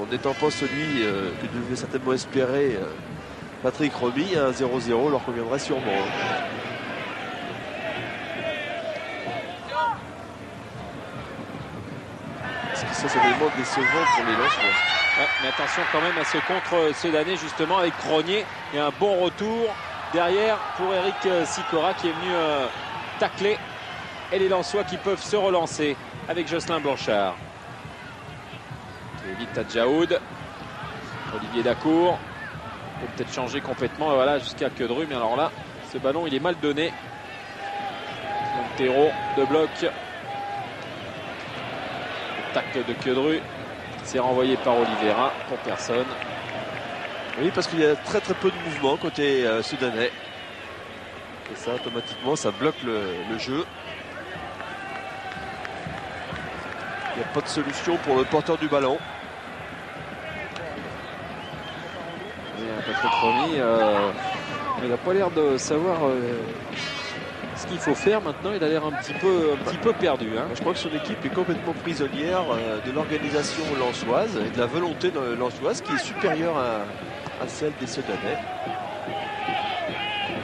n'étant pas celui que devait certainement espérer Patrick Romy, un 0-0 leur conviendrait sûrement. Parce que ça vraiment décevant pour les Lensois. Ouais, mais attention quand même à ce contre Sedanais justement avec Cronier. Il y a un bon retour derrière pour Eric Sicora qui est venu tacler. Et les Lensois qui peuvent se relancer avec Jocelyn Blanchard. Évite Tadjaoud. Olivier Dacour. Peut peut-être changer complètement voilà, jusqu'à Quedru. Mais alors là, ce ballon il est mal donné. Montero de bloc. Le tacle de Quedru. C'est renvoyé par Oliveira pour personne. Oui, parce qu'il y a très peu de mouvement côté soudanais. Et ça, automatiquement, ça bloque le jeu. Il n'y a pas de solution pour le porteur du ballon. Patrick Romy, il n'a pas l'air de savoir ce qu'il faut faire maintenant. Il a l'air un petit peu perdu. Hein. Je crois que son équipe est complètement prisonnière de l'organisation lensoise et de la volonté lensoise qui est supérieure à celle des Sedanais.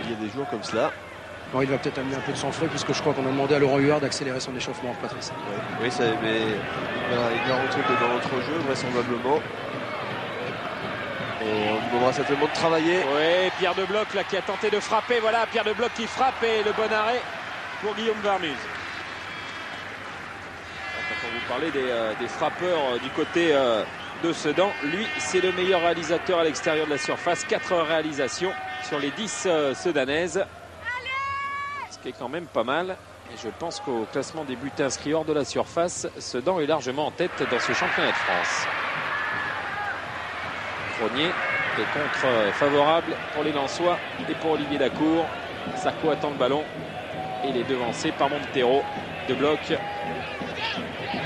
Il y a des joueurs comme cela. Bon, il va peut-être amener un peu de sang-frais puisque je crois qu'on a demandé à Laurent Huard d'accélérer son échauffement, Patrice. Oui, mais il va rentrer dans l'entrejeu vraisemblablement. Et on lui demandera certainement de travailler. Oui, Pierre de Bloc là, qui a tenté de frapper. Voilà, Pierre de Bloc qui frappe et le bon arrêt pour Guillaume Varmuz. Quand vous parlez des frappeurs du côté de Sedan, lui, c'est le meilleur réalisateur à l'extérieur de la surface. 4 réalisations sur les 10 Sedanaises. Ce qui est quand même pas mal. Et je pense qu'au classement des buts inscrits hors de la surface, Sedan est largement en tête dans ce championnat de France. Cronier, des contres favorables pour les Lensois et pour Olivier Dacour. Sacco attend le ballon et il est devancé par Montero. De bloc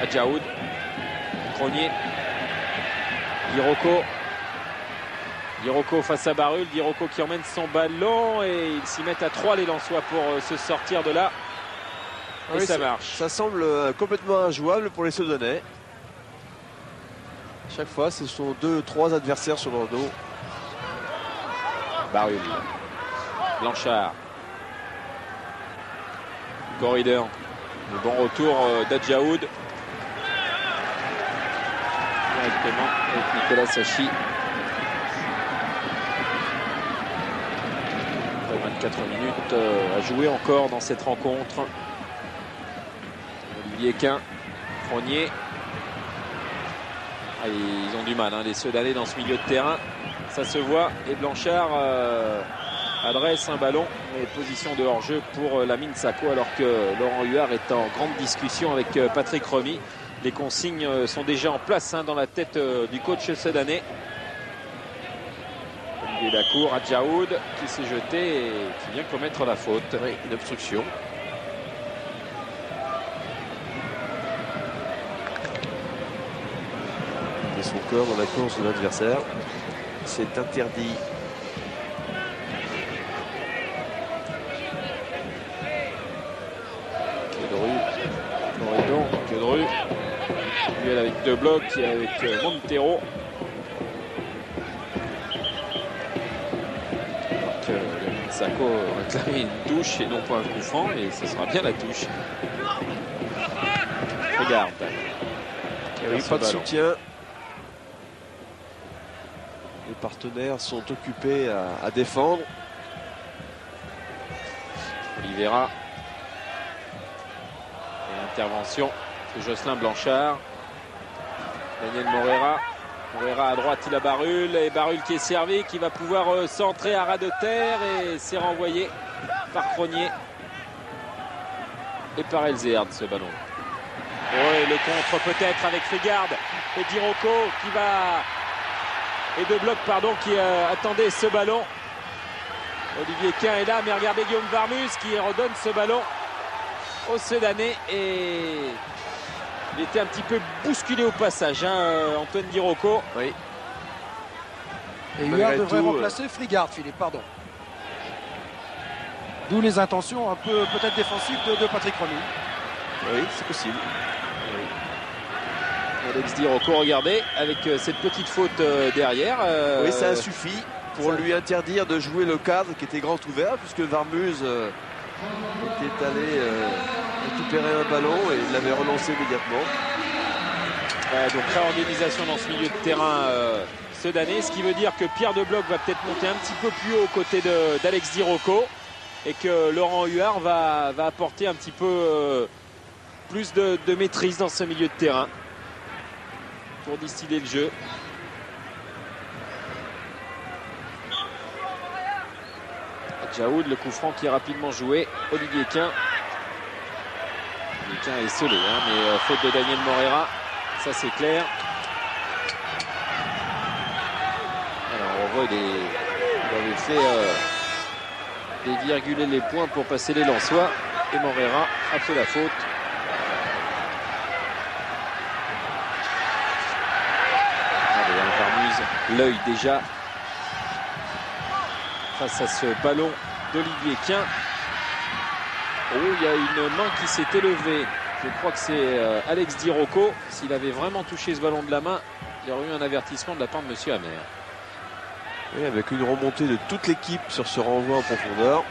à Djaoud. Cronier. Dirocco face à Barul. Dirocco qui emmène son ballon et ils s'y mettent à 3 les Lensois pour se sortir de là. Et oui, ça marche. Ça semble complètement injouable pour les Sedanais. Chaque fois, ce sont 2-3 adversaires sur leur dos. Barul. Blanchard. Corridor. Le bon retour d'Adjaoud. Directement avec Nicolas Sachi. Après 24 minutes à jouer encore dans cette rencontre. Olivier Quin. Cronier. Ah, ils ont du mal, hein, les Sedanais dans ce milieu de terrain. Ça se voit. Et Blanchard adresse un ballon. Et position de hors-jeu pour la mine Sacco, alors que Laurent Huard est en grande discussion avec Patrick Romy. Les consignes sont déjà en place hein, dans la tête du coach sedanais. Olivier Dacour, Adjaoud qui s'est jeté et qui vient commettre la faute. Oui, une obstruction. Et son corps dans la course de l'adversaire. C'est interdit. Quedru. Duel avec deux blocs et avec Montero. Sacco réclamé une touche et non pas un coup franc, et ce sera bien la touche. Regarde. Oui, pas de soutien. Les partenaires sont occupés à défendre. Oliveira. Et intervention de Jocelyn Blanchard. Daniel Morera. Moreira à droite, il a Barul. Et Barul qui est servi, qui va pouvoir centrer à ras de terre. Et c'est renvoyé par Cronier. Et par Elzéard ce ballon. Oui, le contre peut-être avec Frigard. Et Dirocco qui va... Et De Bloc, pardon, qui attendait ce ballon. Olivier Quin est là, mais regardez Guillaume Varmus qui redonne ce ballon au Sedanais. Et il était un petit peu bousculé au passage, hein, Antoine Dirocco. Oui. Et Huard devrait remplacer Frigard, Philippe, pardon. D'où les intentions un peu peut-être défensives de Patrick Remy. Oui, c'est possible. Alex Dirocco, regardez, avec cette petite faute derrière. Oui, ça a suffi pour lui interdire de jouer le cadre qui était grand ouvert, puisque Varmuz était allé récupérer un ballon et il l'avait relancé immédiatement. Donc réorganisation dans ce milieu de terrain Sedanais, ce qui veut dire que Pierre De Bloc va peut-être monter un petit peu plus haut aux côtés d'Alex Dirocco et que Laurent Huard va apporter un petit peu plus de maîtrise dans ce milieu de terrain pour distiller le jeu. Jaoud, le coup franc qui est rapidement joué. Olivier Quin. Olivier Quin est scellé, hein, mais faute de Daniel Moreira, ça c'est clair. Alors on voit il avait fait dévirguler les points pour passer les Lensois et Moreira a fait la faute. L'œil déjà face à ce ballon d'Olivier Quin. Oh, il y a une main qui s'est élevée. Je crois que c'est Alex Dirocco. S'il avait vraiment touché ce ballon de la main, il y aurait eu un avertissement de la part de M. Amer. Oui, avec une remontée de toute l'équipe sur ce renvoi en profondeur.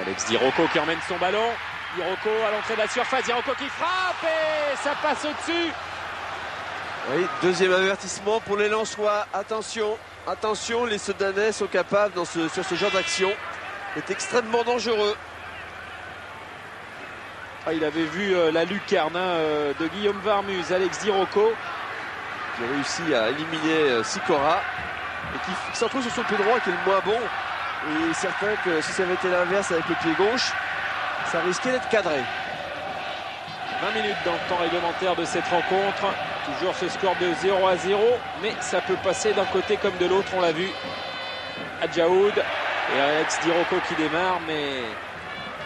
Alex Dirocco qui emmène son ballon. Dirocco à l'entrée de la surface. Dirocco qui frappe et ça passe au-dessus. Oui, deuxième avertissement pour les Lensois. Attention, attention, les Sedanais sont capables sur ce genre d'action d'être extrêmement dangereux. Ah, il avait vu la lucarne de Guillaume Varmus, Alex Dirocco. Qui a réussi à éliminer Sikora et qui s'en trouve sur son pied droit qui est le moins bon. Et certain que si ça avait été l'inverse avec le pied gauche, ça risquait d'être cadré. 20 minutes dans le temps réglementaire de cette rencontre. Toujours ce score de 0-0, mais ça peut passer d'un côté comme de l'autre, on l'a vu. Adjaoud et Alex Dirocco qui démarre, mais...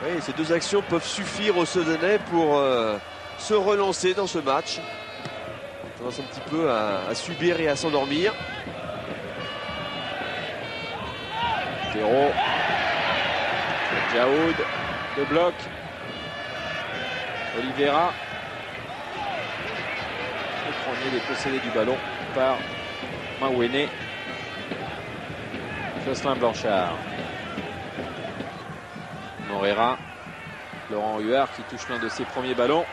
Oui, ces deux actions peuvent suffire aux Sedanais pour se relancer dans ce match. On tendance un petit peu à subir et à s'endormir. Thérault, Adjaoud, De Bloc, Oliveira. Cronier dépossédé du ballon par Mawene. Jocelyn Blanchard. Moreira. Laurent Huard qui touche l'un de ses premiers ballons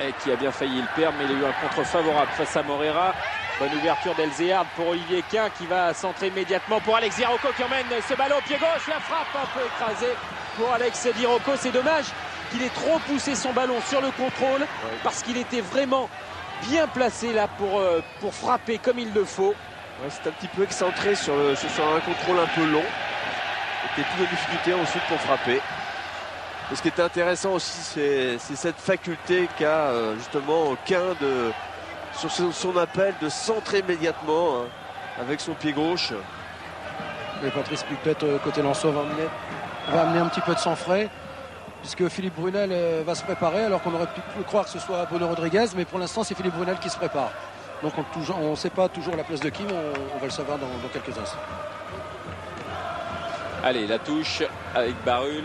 et qui a bien failli le perdre, mais il a eu un contre favorable face à Moreira. Bonne ouverture d'Elzéard pour Olivier Quin qui va centrer immédiatement pour Alex Dirocco qui emmène ce ballon au pied gauche. La frappe un peu écrasée pour Alex Dirocco. C'est dommage qu'il ait trop poussé son ballon sur le contrôle parce qu'il était vraiment bien placé là pour frapper comme il le faut. Ouais, c'est un petit peu excentré sur un contrôle un peu long. Il était plus de difficulté ensuite pour frapper. Et ce qui est intéressant aussi, c'est cette faculté qu'a justement Quin sur son appel de centrer immédiatement avec son pied gauche. Mais Patrice Pipette, côté Lensois, va amener un petit peu de sang frais, puisque Philippe Brunel va se préparer, alors qu'on aurait pu croire que ce soit Bruno Rodriguez, mais pour l'instant c'est Philippe Brunel qui se prépare. Donc on ne sait pas toujours la place de qui, mais on va le savoir dans quelques instants. Allez, la touche avec Barul.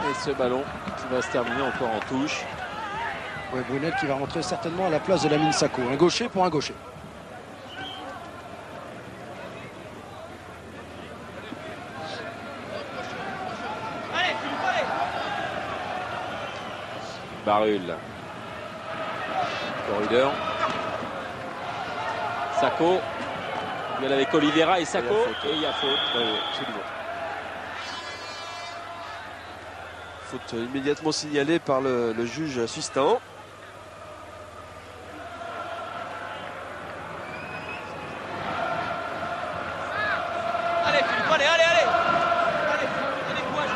Et ce ballon qui va se terminer encore en touche. Ouais, Brunel qui va rentrer certainement à la place de Lamine Sako. Un gaucher pour un gaucher. Barul. Corridor. Sako. Duel avec Oliveira et Sako. Et il y a faute. Oui, absolument. Faute immédiatement signalée par le juge assistant. Allez, Philippe, allez. Voilà,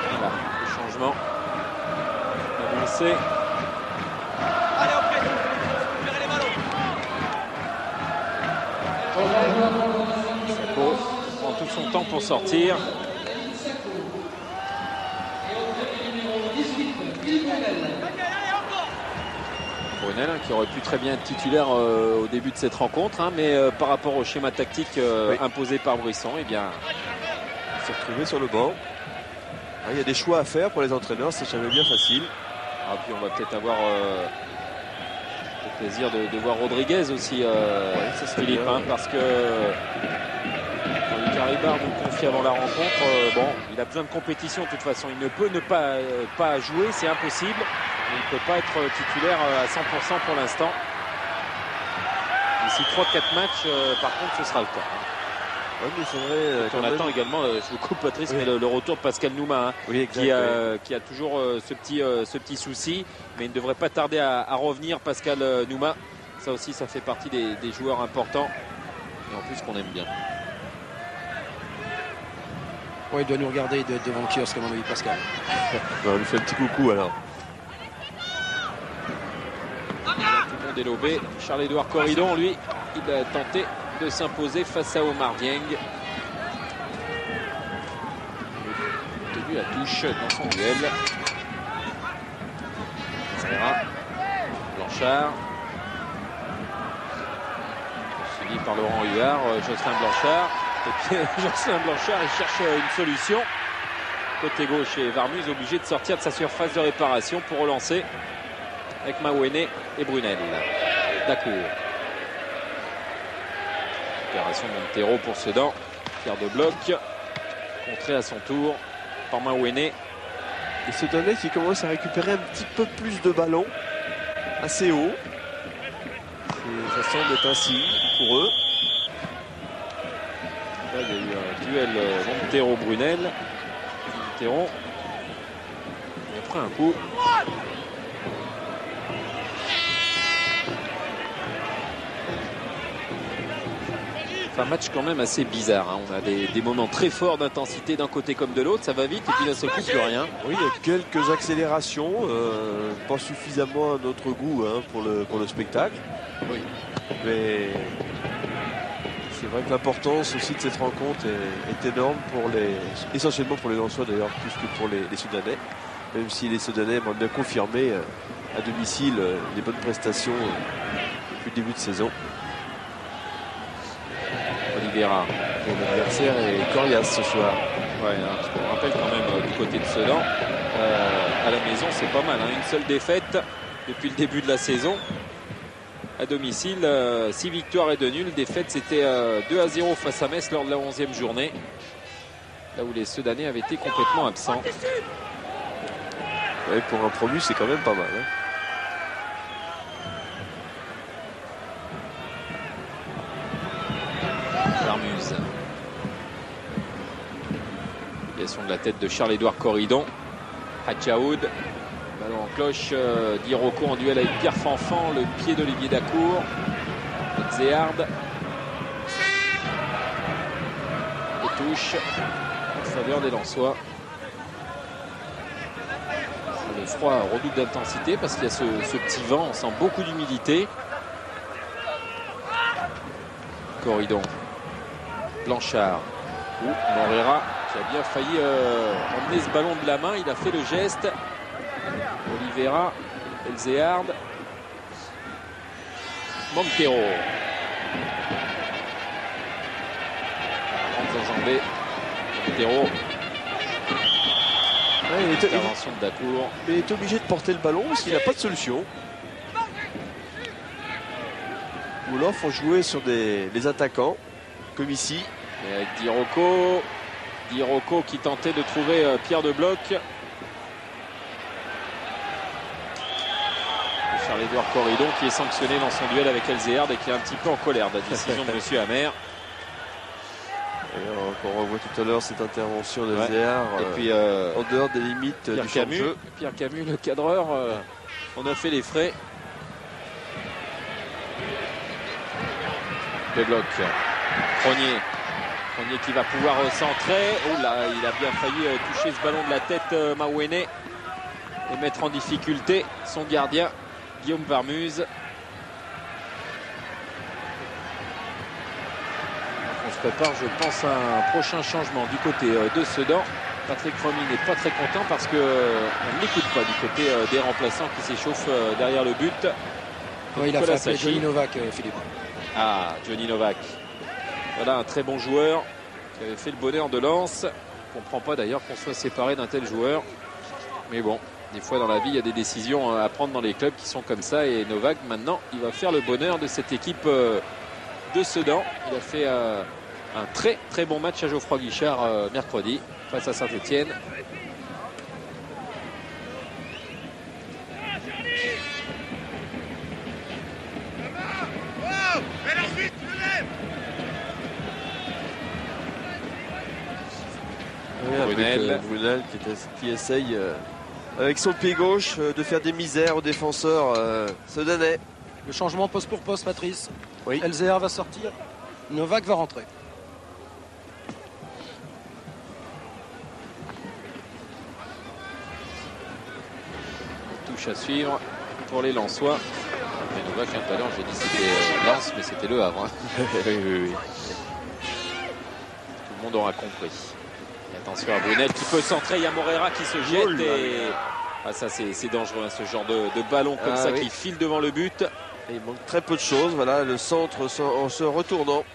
le changement. Avancé. Allez, on presse. Récupérer les ballons. Sako prend tout son temps pour sortir. Brunel, qui aurait pu très bien être titulaire au début de cette rencontre, hein, mais par rapport au schéma tactique imposé par Brisson, eh bien, Il s'est retrouvé sur le banc. Il y a des choix à faire pour les entraîneurs, c'est jamais bien facile. Ah, puis on va peut-être avoir le plaisir de voir Rodriguez aussi, ça serait Philippe, bien. hein, parce que Caribard nous confie avant la rencontre, il a besoin de compétition de toute façon. Il ne peut ne pas jouer, c'est impossible. Mais il ne peut pas être titulaire à 100% pour l'instant. D'ici 3-4 matchs, par contre, ce sera le cas. Ouais, mais c'est vrai, On attend également, je vous coupe Patrice, mais le retour de Pascal Nouma, hein, oui, exact, qui a toujours ce petit souci, mais il ne devrait pas tarder à revenir, Pascal Nouma. Ça aussi, ça fait partie des joueurs importants et en plus qu'on aime bien. Ouais, il doit nous regarder devant le kiosque, à mon avis, Pascal. On lui fait un petit coucou alors. Tout le monde est lobé. Charles-Édouard Corridon, lui, il a tenté de s'imposer face à Omar Dieng. Tenu à touche dans son duel. Serra. Blanchard. Suivi par Laurent Huard, Jocelyn Blanchard. Et puis Jocelyn Blanchard, il cherche une solution. Côté gauche, et Varmuz obligé de sortir de sa surface de réparation pour relancer avec Mawene et Brunel. Dacour. Opération Montero pour Sedan. Pierre de bloc. Contré à son tour par Mawene. Et Sedanais qui commence à récupérer un petit peu plus de ballons, assez haut. Et ça semble être un signe pour eux. Là, il y a eu un duel Montero-Brunel. Montero. Il a pris un coup. Un match quand même assez bizarre, hein. On a des moments très forts d'intensité d'un côté comme de l'autre, ça va vite et puis d'un seul coup plus rien. Oui, il y a quelques accélérations, pas suffisamment à notre goût, hein, pour le spectacle. Oui. Mais c'est vrai que l'importance aussi de cette rencontre est énorme essentiellement pour les Lensois d'ailleurs, plus que pour les Soudanais. Même si les Soudanais vont bien confirmer à domicile les bonnes prestations depuis le début de saison. Oliveira. L'adversaire est coriace ce soir. Ouais, hein, parce qu'on rappelle quand même du côté de Sedan, à la maison c'est pas mal, hein. Une seule défaite depuis le début de la saison. À domicile, 6 victoires et 2 nuls. Défaite, c'était 2-0 face à Metz lors de la 11e journée. Là où les Sedanais avaient été complètement absents. Ouais, pour un promu, c'est quand même pas mal, hein. Varmuz. Filiation de la tête de Charles-Édouard Corridon. Hadjaoud. Ballon en cloche d'Iroko en duel avec Pierre Fanfan. Le pied d'Olivier Dacour. Zéhard. Et touche en faveur des Lensois. Le froid redouble d'intensité parce qu'il y a ce petit vent. On sent beaucoup d'humidité. Corridon. Blanchard. Moreira qui a bien failli emmener ce ballon de la main. Il a fait le geste. Oliveira. Elzéhard. Montero. Grandes enjambées. Montero. Ouais, Intervention de Dacour. Mais il est obligé de porter le ballon parce qu'il n'a pas de solution. Ou alors il faut jouer sur les attaquants, comme ici. Et avec Diroko qui tentait de trouver Pierre de bloc. Charles-Édouard Corridon qui est sanctionné dans son duel avec Elzéhard et qui est un petit peu en colère de la décision de Monsieur Amer. Et on revoit tout à l'heure cette intervention de Zéar et puis en dehors des limites du champ de jeu. Pierre Camus, le cadreur, on a fait les frais. Le bloc. Cronier qui va pouvoir centrer. Oh là, il a bien failli toucher ce ballon de la tête, Mawene, et mettre en difficulté son gardien, Guillaume Varmuse. On se prépare, je pense, à un prochain changement du côté de Sedan. Patrick Romy n'est pas très content parce qu'on ne l'écoute pas du côté des remplaçants qui s'échauffent derrière le but. Ouais, il a fait appeler Johnny Novak, Philippe. Ah, Johnny Novak. Voilà un très bon joueur qui avait fait le bonheur de Lens. Je ne comprends pas d'ailleurs qu'on soit séparé d'un tel joueur. Mais bon, des fois dans la vie, il y a des décisions à prendre dans les clubs qui sont comme ça. Et Novak, maintenant, il va faire le bonheur de cette équipe de Sedan. Il a fait un très très bon match à Geoffroy Guichard mercredi face à Saint-Etienne. Brunel qui essaye avec son pied gauche de faire des misères aux défenseurs sedanais. Le changement poste pour poste, Patrice. Oui. Elzéar va sortir, Novak va rentrer. Touche à suivre pour les Lensois. Et Novak, tout à l'heure, j'ai dit c'était Lens, mais c'était Le Havre. Hein. oui. Tout le monde aura compris. Et attention à Brunel qui peut centrer. Il y a Morera qui se jette. Et... Ah, ça, c'est dangereux, hein, ce genre de ballon comme ça qui file devant le but. Et il manque très peu de choses. Voilà, le centre en se retournant.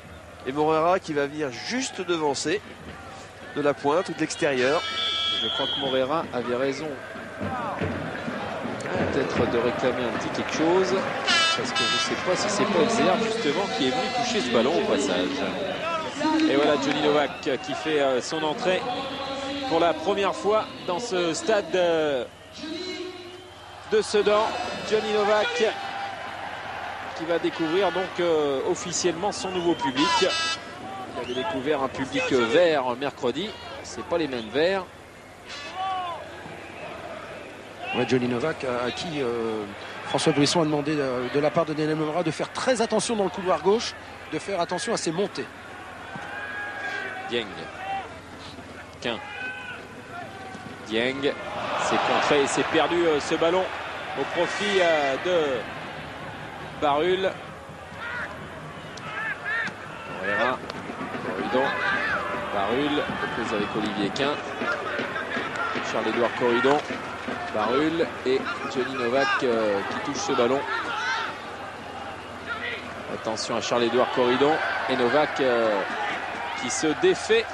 Et Morera qui va venir juste devancer de la pointe ou de l'extérieur. Je crois que Morera avait raison. Peut-être de réclamer un petit quelque chose. Parce que je ne sais pas si c'est pas Elzéar justement qui est venu toucher ce ballon au passage. Et voilà Johnny Novak qui fait son entrée pour la première fois dans ce stade de Sedan. Johnny Novak qui va découvrir donc officiellement son nouveau public. Il avait découvert un public vert mercredi. C'est pas les mêmes verts. Ouais, Johnny Novak à qui François Brisson a demandé de la part de Denis Morera de faire très attention dans le couloir gauche, de faire attention à ses montées. Dieng. Dieng. C'est contré et c'est perdu ce ballon au profit de Barul. Morera. Corridon. Barul. Reprise avec Olivier Quin. Charles-Édouard Corridon. Barul et Johnny Novak qui touche ce ballon. Attention à Charles-Édouard Corridon et Novak qui se défait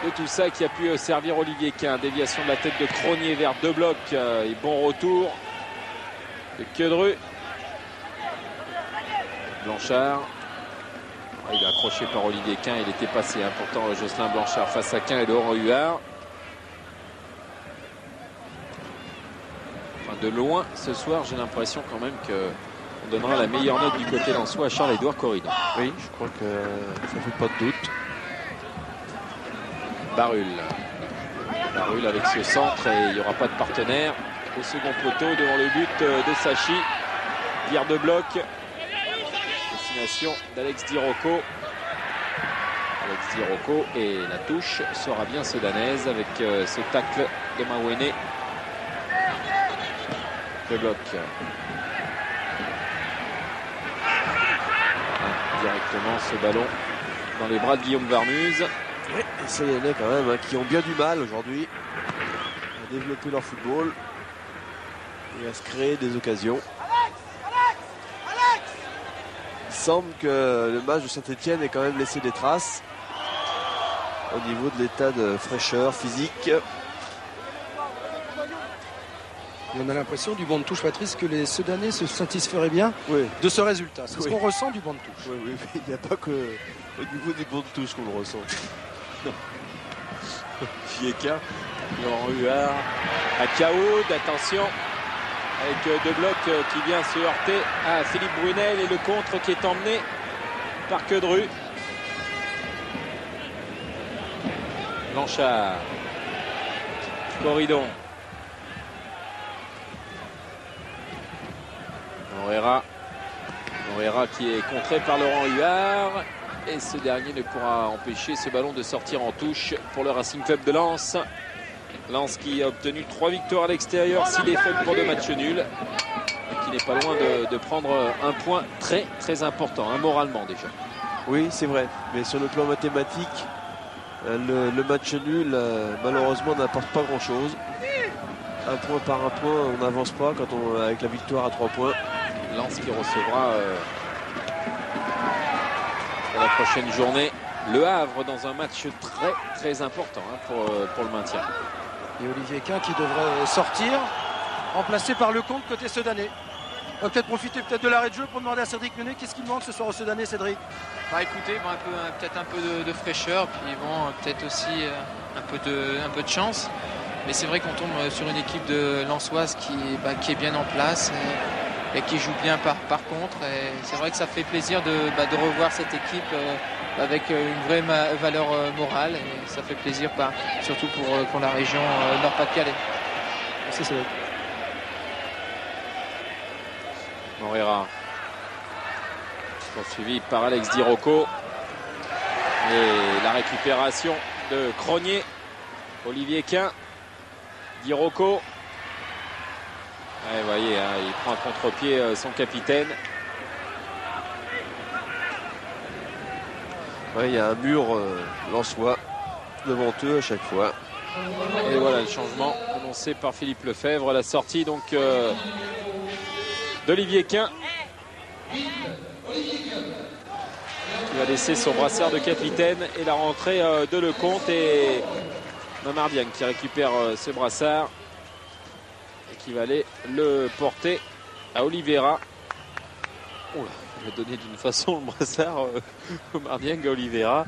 de tout ça, qui a pu servir Olivier Quin. Déviation de la tête de Cronier vers deux blocs et bon retour de Quedru. Blanchard. Il est accroché par Olivier Quin, il était passé. Pourtant Jocelyn Blanchard face à Quin et Laurent Huard. De loin ce soir, j'ai l'impression quand même qu'on donnera la meilleure note du côté lensois à Charles-Édouard Corridon. Oui, je crois que ça ne fait pas de doute. Barul avec ce centre et il n'y aura pas de partenaire au second poteau devant le but de Sachi. Guerre de bloc. Destination d'Alex Di Rocco. Alex Di Rocco et la touche sera bien sedanaise avec ce tacle de Mawene. Le bloc. Directement ce ballon dans les bras de Guillaume Varmuse. Oui, et ça y en a quand même qui ont bien du mal aujourd'hui à développer leur football et à se créer des occasions. Il semble que le match de Saint-Etienne ait quand même laissé des traces au niveau de l'état de fraîcheur physique. Et on a l'impression du banc de touche, Patrice, que les Sedanais se satisferaient bien de ce résultat. C'est ce qu'on ressent du banc de touche. Oui, mais il n'y a pas que au niveau du banc de touche qu'on le ressent. Fieka, Laurent Huard à Caoud, attention avec deux blocs qui vient se heurter à Philippe Brunel et le contre qui est emmené par Quedru. Blanchard. Corridon. Moreira qui est contré par Laurent Huard. Et ce dernier ne pourra empêcher ce ballon de sortir en touche pour le Racing Club de Lens. Lens qui a obtenu 3 victoires à l'extérieur, 6 défaites pour 2 matchs nuls. Et qui n'est pas loin de prendre un point très très important, moralement déjà. Oui, c'est vrai. Mais sur le plan mathématique, le match nul, malheureusement, n'apporte pas grand-chose. Un point par un point, on n'avance pas avec la victoire à 3 points. Lens qui recevra pour la prochaine journée Le Havre dans un match très très important pour le maintien. Et Olivier Quin qui devrait sortir, remplacé par Lecomte côté Sedanais. On va peut-être profiter de l'arrêt de jeu pour demander à Cédric Menet qu'est-ce qu'il manque ce soir au Sedanais, Cédric. Écoutez, peut-être un peu de fraîcheur, puis peut-être aussi un peu de chance. Mais c'est vrai qu'on tombe sur une équipe de Lensoise qui est bien en place et qui joue bien par contre. Et c'est vrai que ça fait plaisir de revoir cette équipe avec une vraie valeur morale. Et ça fait plaisir surtout pour la région Nord-Pas-de-Calais. Merci Cédric. Moreira poursuivi par Alex Di Rocco. Et la récupération de Cronier. Olivier Quin. Di Rocco. Vous voyez, il prend à contre-pied son capitaine. Il y a un mur lensois devant eux à chaque fois. Et voilà le changement annoncé par Philippe Lefebvre. La sortie donc d'Olivier Quin. Qui va laisser son brassard de capitaine. Et la rentrée de Lecomte et Mamardian qui récupère ce brassard. Et qui va aller le porter à Oliveira. Oh là, il va donner d'une façon le brassard Mamardian à Oliveira.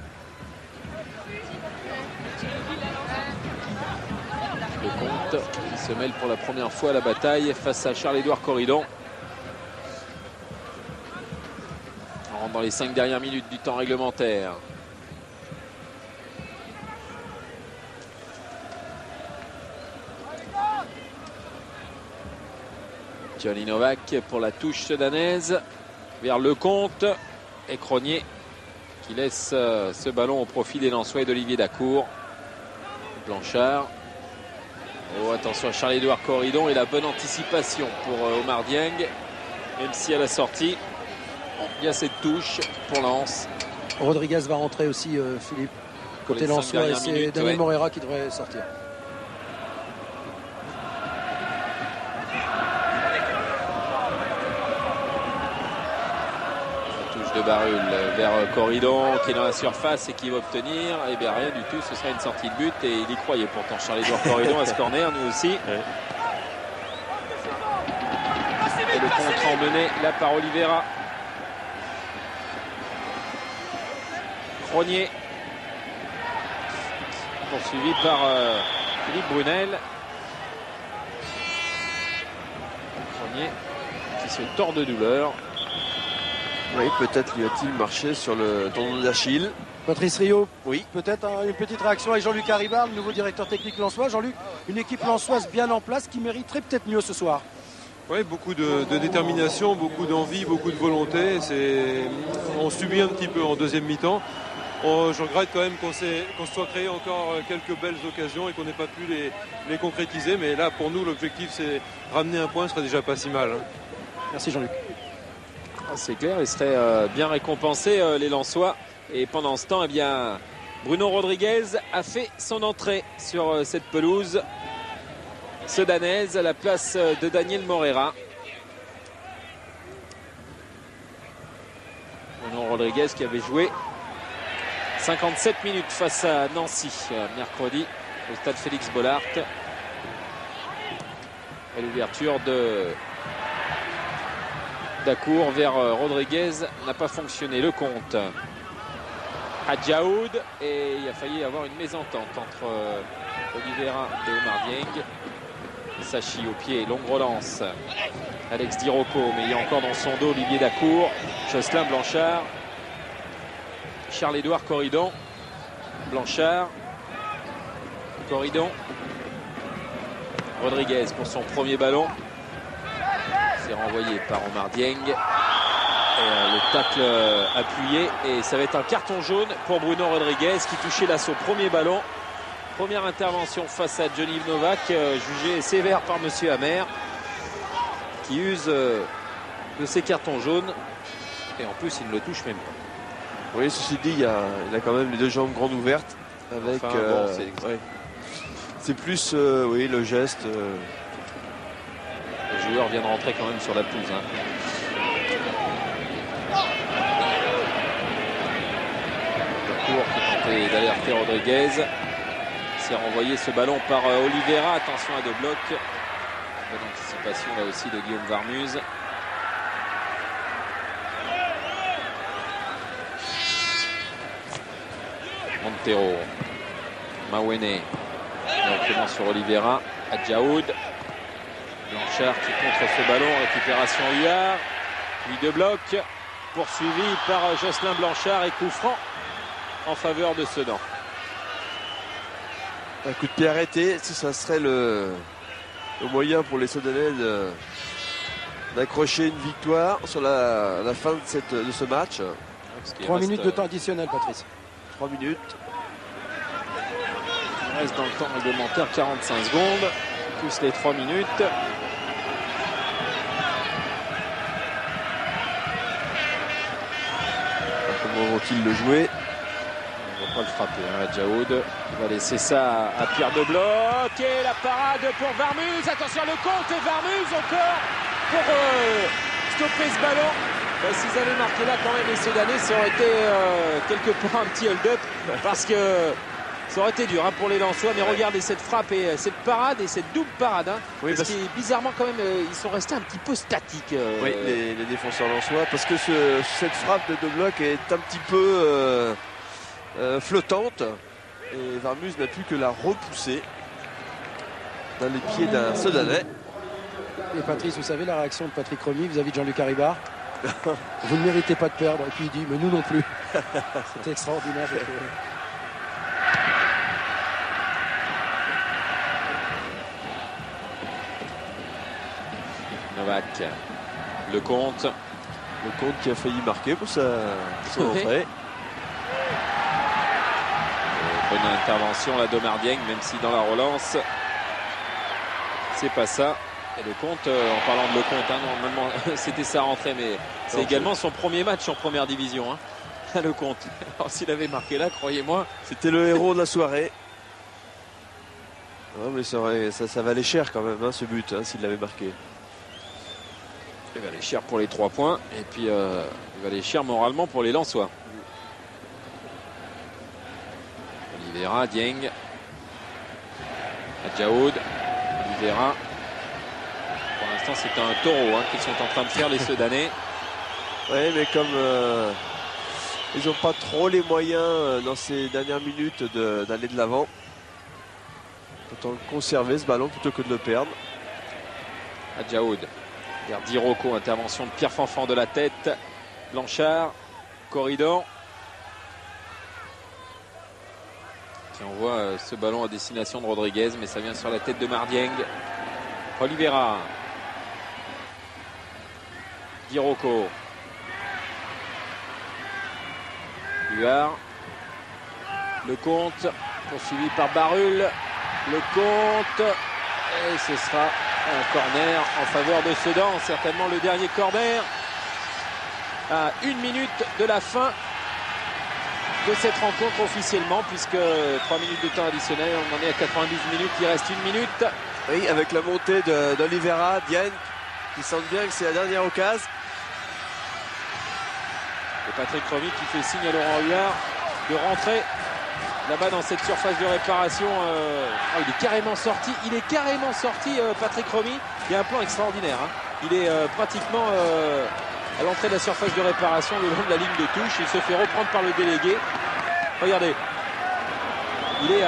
Lecomte qui se mêle pour la première fois à la bataille face à Charles-Édouard Corridon. On rentre dans les 5 dernières minutes du temps réglementaire. Johnny Novak pour la touche sudanaise vers Lecomte et Cronier qui laisse ce ballon au profit des Lensois et d'Olivier Dacour. Blanchard. Oh, attention à Charles-Édouard Corridon et la bonne anticipation pour Omar Dieng. Même si à la sortie, il y a cette touche pour Lens. Rodriguez va rentrer aussi, Philippe. Côté Lensois, et c'est Daniel Moreira qui devrait sortir. De Barul vers Corridon qui est dans la surface et qui va obtenir rien du tout, ce sera une sortie de but et il y croyait pourtant Charles-Édouard Corridon à ce corner, nous aussi. Ouais. Et le contre emmené là par Oliveira. Cronier poursuivi par Philippe Brunel. Cronier qui se tord de douleur. Oui, peut-être lui a-t-il marché sur le tendon d'Achille. Patrice Rio, oui. Peut-être une petite réaction avec Jean-Luc Haribard, le nouveau directeur technique lensois. Jean-Luc, une équipe lensoise bien en place qui mériterait peut-être mieux ce soir. Oui, beaucoup de détermination, beaucoup d'envie, beaucoup de volonté. On subit un petit peu en deuxième mi-temps. Je regrette quand même qu'on se soit créé encore quelques belles occasions et qu'on n'ait pas pu les concrétiser. Mais là, pour nous, l'objectif, c'est ramener un point, ce serait déjà pas si mal. Merci Jean-Luc. C'est clair, ils seraient bien récompensés les Lensois. Et pendant ce temps, Bruno Rodriguez a fait son entrée sur cette pelouse sudanaise à la place de Daniel Moreira. Bruno Rodriguez qui avait joué 57 minutes face à Nancy mercredi au stade Félix Bollaert. Et l'ouverture de Dacour vers Rodriguez n'a pas fonctionné. Le compte Hadjaoud et il a failli avoir une mésentente entre Oliveira et Omar Dieng. Sachi au pied, longue relance. Alex Di Rocco, mais il y a encore dans son dos Olivier Dacour, Jocelyn Blanchard, Charles-Édouard Corridon, Blanchard, Corridon. Rodriguez pour son premier ballon. C'est renvoyé par Omar Dieng. Et le tacle appuyé. Et ça va être un carton jaune pour Bruno Rodriguez qui touchait là son premier ballon. Première intervention face à Johnny Novak, jugé sévère par Monsieur Amer, qui use de ses cartons jaunes. Et en plus, il ne le touche même pas. Oui, ceci dit, il a quand même les deux jambes grandes ouvertes. Avec, enfin, bon, c'est plus oui, le geste. Le joueur vient de rentrer quand même sur la pelouse. Hein. Court qui tentait d'alerter Rodriguez. C'est renvoyé ce ballon par Oliveira. Attention à deux blocs. Bonne anticipation là aussi de Guillaume Varmuz. Montero. Mawene. Directement sur Oliveira. Adjaoud. Blanchard qui contre ce ballon. Récupération Huard. Puis deux blocs. Poursuivi par Jocelyn Blanchard et coup franc en faveur de Sedan. Un coup de pied arrêté, ça serait le moyen pour les Sedanais d'accrocher une victoire sur la fin de ce match. 3 minutes de temps additionnel, Patrice. 3 minutes. Il reste dans le temps réglementaire 45 secondes, plus les 3 minutes. Comment vont-ils le jouer? On ne va pas le frapper, hein, Adjaoud. Il va laisser ça à Pierre de Bloc. Et la parade pour Varmuz. Attention, le compte et Varmuz encore pour stopper ce ballon. S'ils avaient marqué là quand même les Sedanais, ça aurait été quelque part un petit hold-up. Parce que ça aurait été dur hein, pour les Lensois. Mais regardez cette frappe et cette parade et cette double parade. Hein, oui, parce que bizarrement quand même, ils sont restés un petit peu statiques. Oui, les défenseurs lensois. Parce que cette frappe de Bloc est un petit peu flottante. Et Varmuz n'a pu que la repousser dans les pieds d'un Sedanais. Et Patrice, vous savez la réaction de Patrick Remy vis-à-vis de Jean-Luc Haribard? Vous ne méritez pas de perdre. Et puis il dit, mais nous non plus. C'était extraordinaire. Novak, Lecomte. Lecomte qui a failli marquer pour son entrée. Bonne intervention là d'Omar Dieng, même si dans la relance, c'est pas ça. Et Lecomte, en parlant de Lecomte, hein, normalement c'était sa rentrée, mais c'est également son premier match en première division. Hein, à Lecomte. Alors s'il avait marqué là, croyez-moi. C'était le héros de la soirée. Ouais, mais ça valait cher quand même, hein, ce but, hein, s'il l'avait marqué. Il valait cher pour les 3 points, et puis il valait cher moralement pour les Lensois. Oliveira, Dieng, Adjaoud, Oliveira. Pour l'instant, c'est un taureau hein, qu'ils sont en train de faire les Sedanais. Oui, mais comme ils n'ont pas trop les moyens dans ces dernières minutes d'aller de l'avant, autant conserver ce ballon plutôt que de le perdre. Adjaoud, vers Dirocco, intervention de Pierre Fanfan de la tête. Blanchard, Corridon. Qui envoie ce ballon à destination de Rodriguez, mais ça vient sur la tête de Mardieng. Oliveira. Dirocco. Huard. Lecomte, poursuivi par Barul. Lecomte. Et ce sera un corner en faveur de Sedan. Certainement le dernier corner. À 1 minute de la fin de cette rencontre officiellement, puisque 3 minutes de temps additionnel, on en est à 92 minutes, il reste 1 minute. Oui, avec la montée d'Oliveira, Dieng, qui sent bien que c'est la dernière occasion. Et Patrick Remy qui fait signe à Laurent Huard de rentrer là-bas dans cette surface de réparation. Il est carrément sorti, Patrick Remy. Il y a un plan extraordinaire. Hein. Il est pratiquement à l'entrée de la surface de réparation, le long de la ligne de touche. Il se fait reprendre par le délégué. Regardez. Il est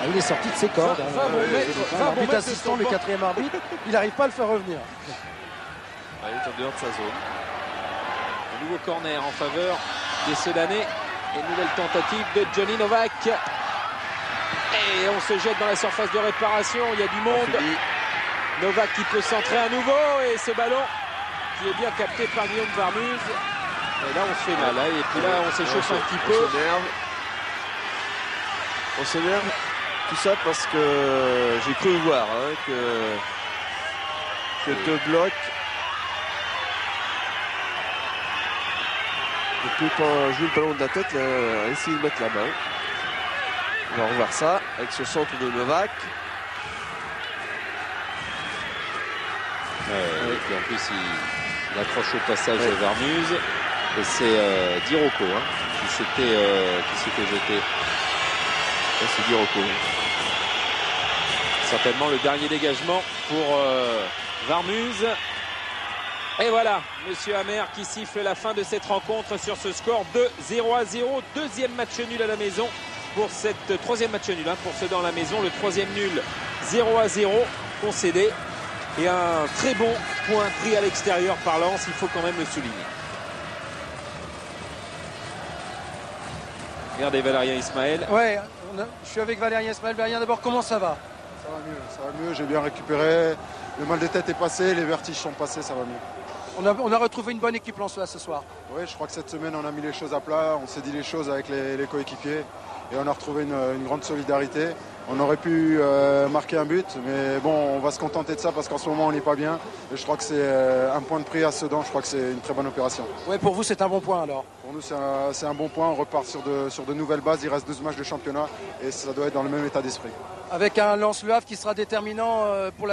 il est sorti de ses cordes. L'arbitre assistant, le 4e arbitre, il n'arrive pas à le faire revenir. Il est en dehors de sa zone. Un nouveau corner en faveur des Sedanais. Et une nouvelle tentative de Johnny Novak. Et on se jette dans la surface de réparation. Il y a du monde. Novak qui peut centrer à nouveau. Et ce ballon qui est bien capté par Guillaume Varmuz. Et là, on se fait mal. Et puis là, on s'échauffe un petit peu. On s'énerve. Tout ça parce que j'ai cru voir que De Bloc ne peut pas jouer le ballon de la tête, il a essayé de mettre la main. On va revoir ça avec ce centre de Novak. Et puis en plus, il accroche au passage Varmuz. Et c'est Diroko qui s'était jeté. C'est Diroko. Certainement le dernier dégagement pour Varmuz. Et voilà, Monsieur Hammer qui siffle la fin de cette rencontre sur ce score de 0-0. Deuxième match nul à la maison pour cette troisième match nul pour ceux dans la maison. Le troisième nul 0-0 concédé. Et un très bon point pris à l'extérieur par Lens, il faut quand même le souligner. Regardez Valérien Ismaël. Ouais, je suis avec Valérien Ismaël. Valérien, d'abord, comment ça va? Ça va mieux, j'ai bien récupéré. Le mal de tête est passé, les vertiges sont passés, ça va mieux. On a retrouvé une bonne équipe lensoise ce soir. Oui, je crois que cette semaine, on a mis les choses à plat, on s'est dit les choses avec les coéquipiers et on a retrouvé une grande solidarité. On aurait pu marquer un but, mais bon, on va se contenter de ça parce qu'en ce moment, on n'est pas bien. Et je crois que c'est un point de prix à Sedan, je crois que c'est une très bonne opération. Oui, pour vous, c'est un bon point alors? Pour nous, c'est un bon point, on repart sur de nouvelles bases, il reste 12 matchs de championnat et ça doit être dans le même état d'esprit. Avec un Lens-Le Havre qui sera déterminant pour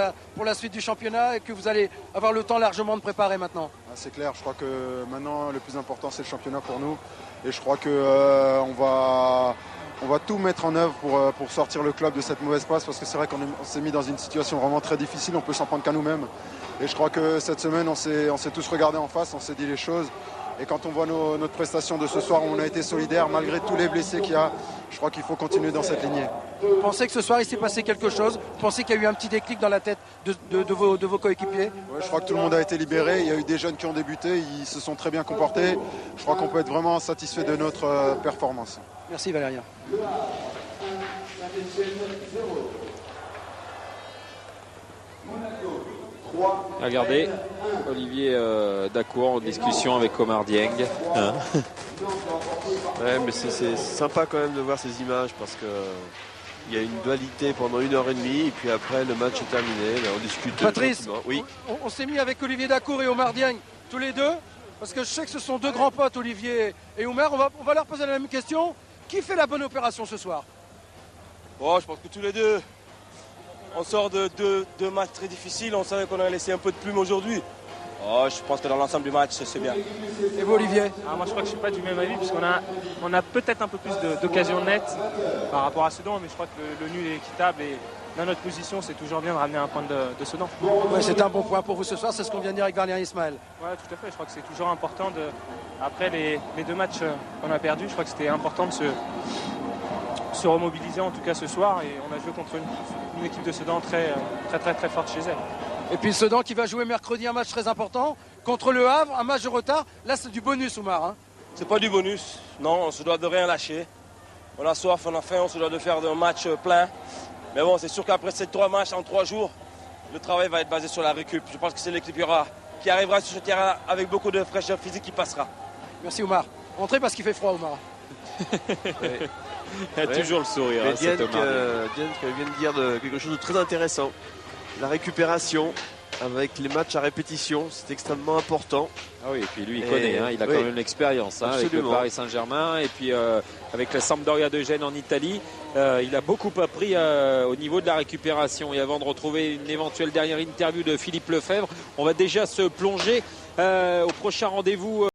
la suite du championnat et que vous allez avoir le temps largement de préparer maintenant. C'est clair, je crois que maintenant le plus important c'est le championnat pour nous et je crois qu'on va tout mettre en œuvre pour sortir le club de cette mauvaise passe parce que c'est vrai qu'on s'est mis dans une situation vraiment très difficile, on peut s'en prendre qu'à nous-mêmes et je crois que cette semaine on s'est tous regardés en face, on s'est dit les choses. Et quand on voit notre prestation de ce soir, on a été solidaires malgré tous les blessés qu'il y a. Je crois qu'il faut continuer dans cette lignée. Vous pensez que ce soir, il s'est passé quelque chose? Vous pensez qu'il y a eu un petit déclic dans la tête de vos coéquipiers? Ouais, je crois que tout le monde a été libéré. Il y a eu des jeunes qui ont débuté. Ils se sont très bien comportés. Je crois qu'on peut être vraiment satisfait de notre performance. Merci Valérien. Regardez, Olivier Dacour en discussion avec Omar Dieng. Ouais, mais c'est sympa quand même de voir ces images parce que il y a une dualité pendant 1h30 et puis après le match est terminé. Là, on discute. Patrice, oui. On s'est mis avec Olivier Dacour et Omar Dieng tous les deux parce que je sais que ce sont deux grands potes, Olivier et Omar. On va leur poser la même question. Qui fait la bonne opération ce soir? Oh, je pense que tous les deux. On sort de deux matchs très difficiles, on savait qu'on a laissé un peu de plume aujourd'hui. Oh, je pense que dans l'ensemble du match, c'est bien. Et vous, Olivier? Moi, je crois que je ne suis pas du même avis, puisqu'on a peut-être un peu plus d'occasions nettes par rapport à Sedan, mais je crois que le nul est équitable et dans notre position, c'est toujours bien de ramener un point de Sedan. Ouais, c'est un bon point pour vous ce soir, c'est ce qu'on vient de dire avec Valérien Ismaël. Oui, tout à fait. Je crois que c'est toujours important, après les deux matchs qu'on a perdus, je crois que c'était important de se remobiliser en tout cas ce soir et on a joué contre une équipe de Sedan très forte chez elle. Et puis Sedan qui va jouer mercredi un match très important contre Le Havre, un match de retard. Là c'est du bonus, Oumar. C'est pas du bonus, non, on se doit de rien lâcher. On a soif, on a faim, on se doit de faire un match plein. Mais bon, c'est sûr qu'après ces 3 matchs en 3 jours, le travail va être basé sur la récup. Je pense que c'est l'équipe qui arrivera sur ce terrain avec beaucoup de fraîcheur physique qui passera. Merci Oumar. Rentrez parce qu'il fait froid, Oumar. Il a toujours le sourire. Dieng vient de dire quelque chose de très intéressant. La récupération avec les matchs à répétition, c'est extrêmement important. Ah oui, et puis lui il connaît, il a quand même l'expérience avec le Paris Saint-Germain et puis avec la Sampdoria de Gênes en Italie. Il a beaucoup appris au niveau de la récupération. Et avant de retrouver une éventuelle dernière interview de Philippe Lefebvre, on va déjà se plonger au prochain rendez-vous.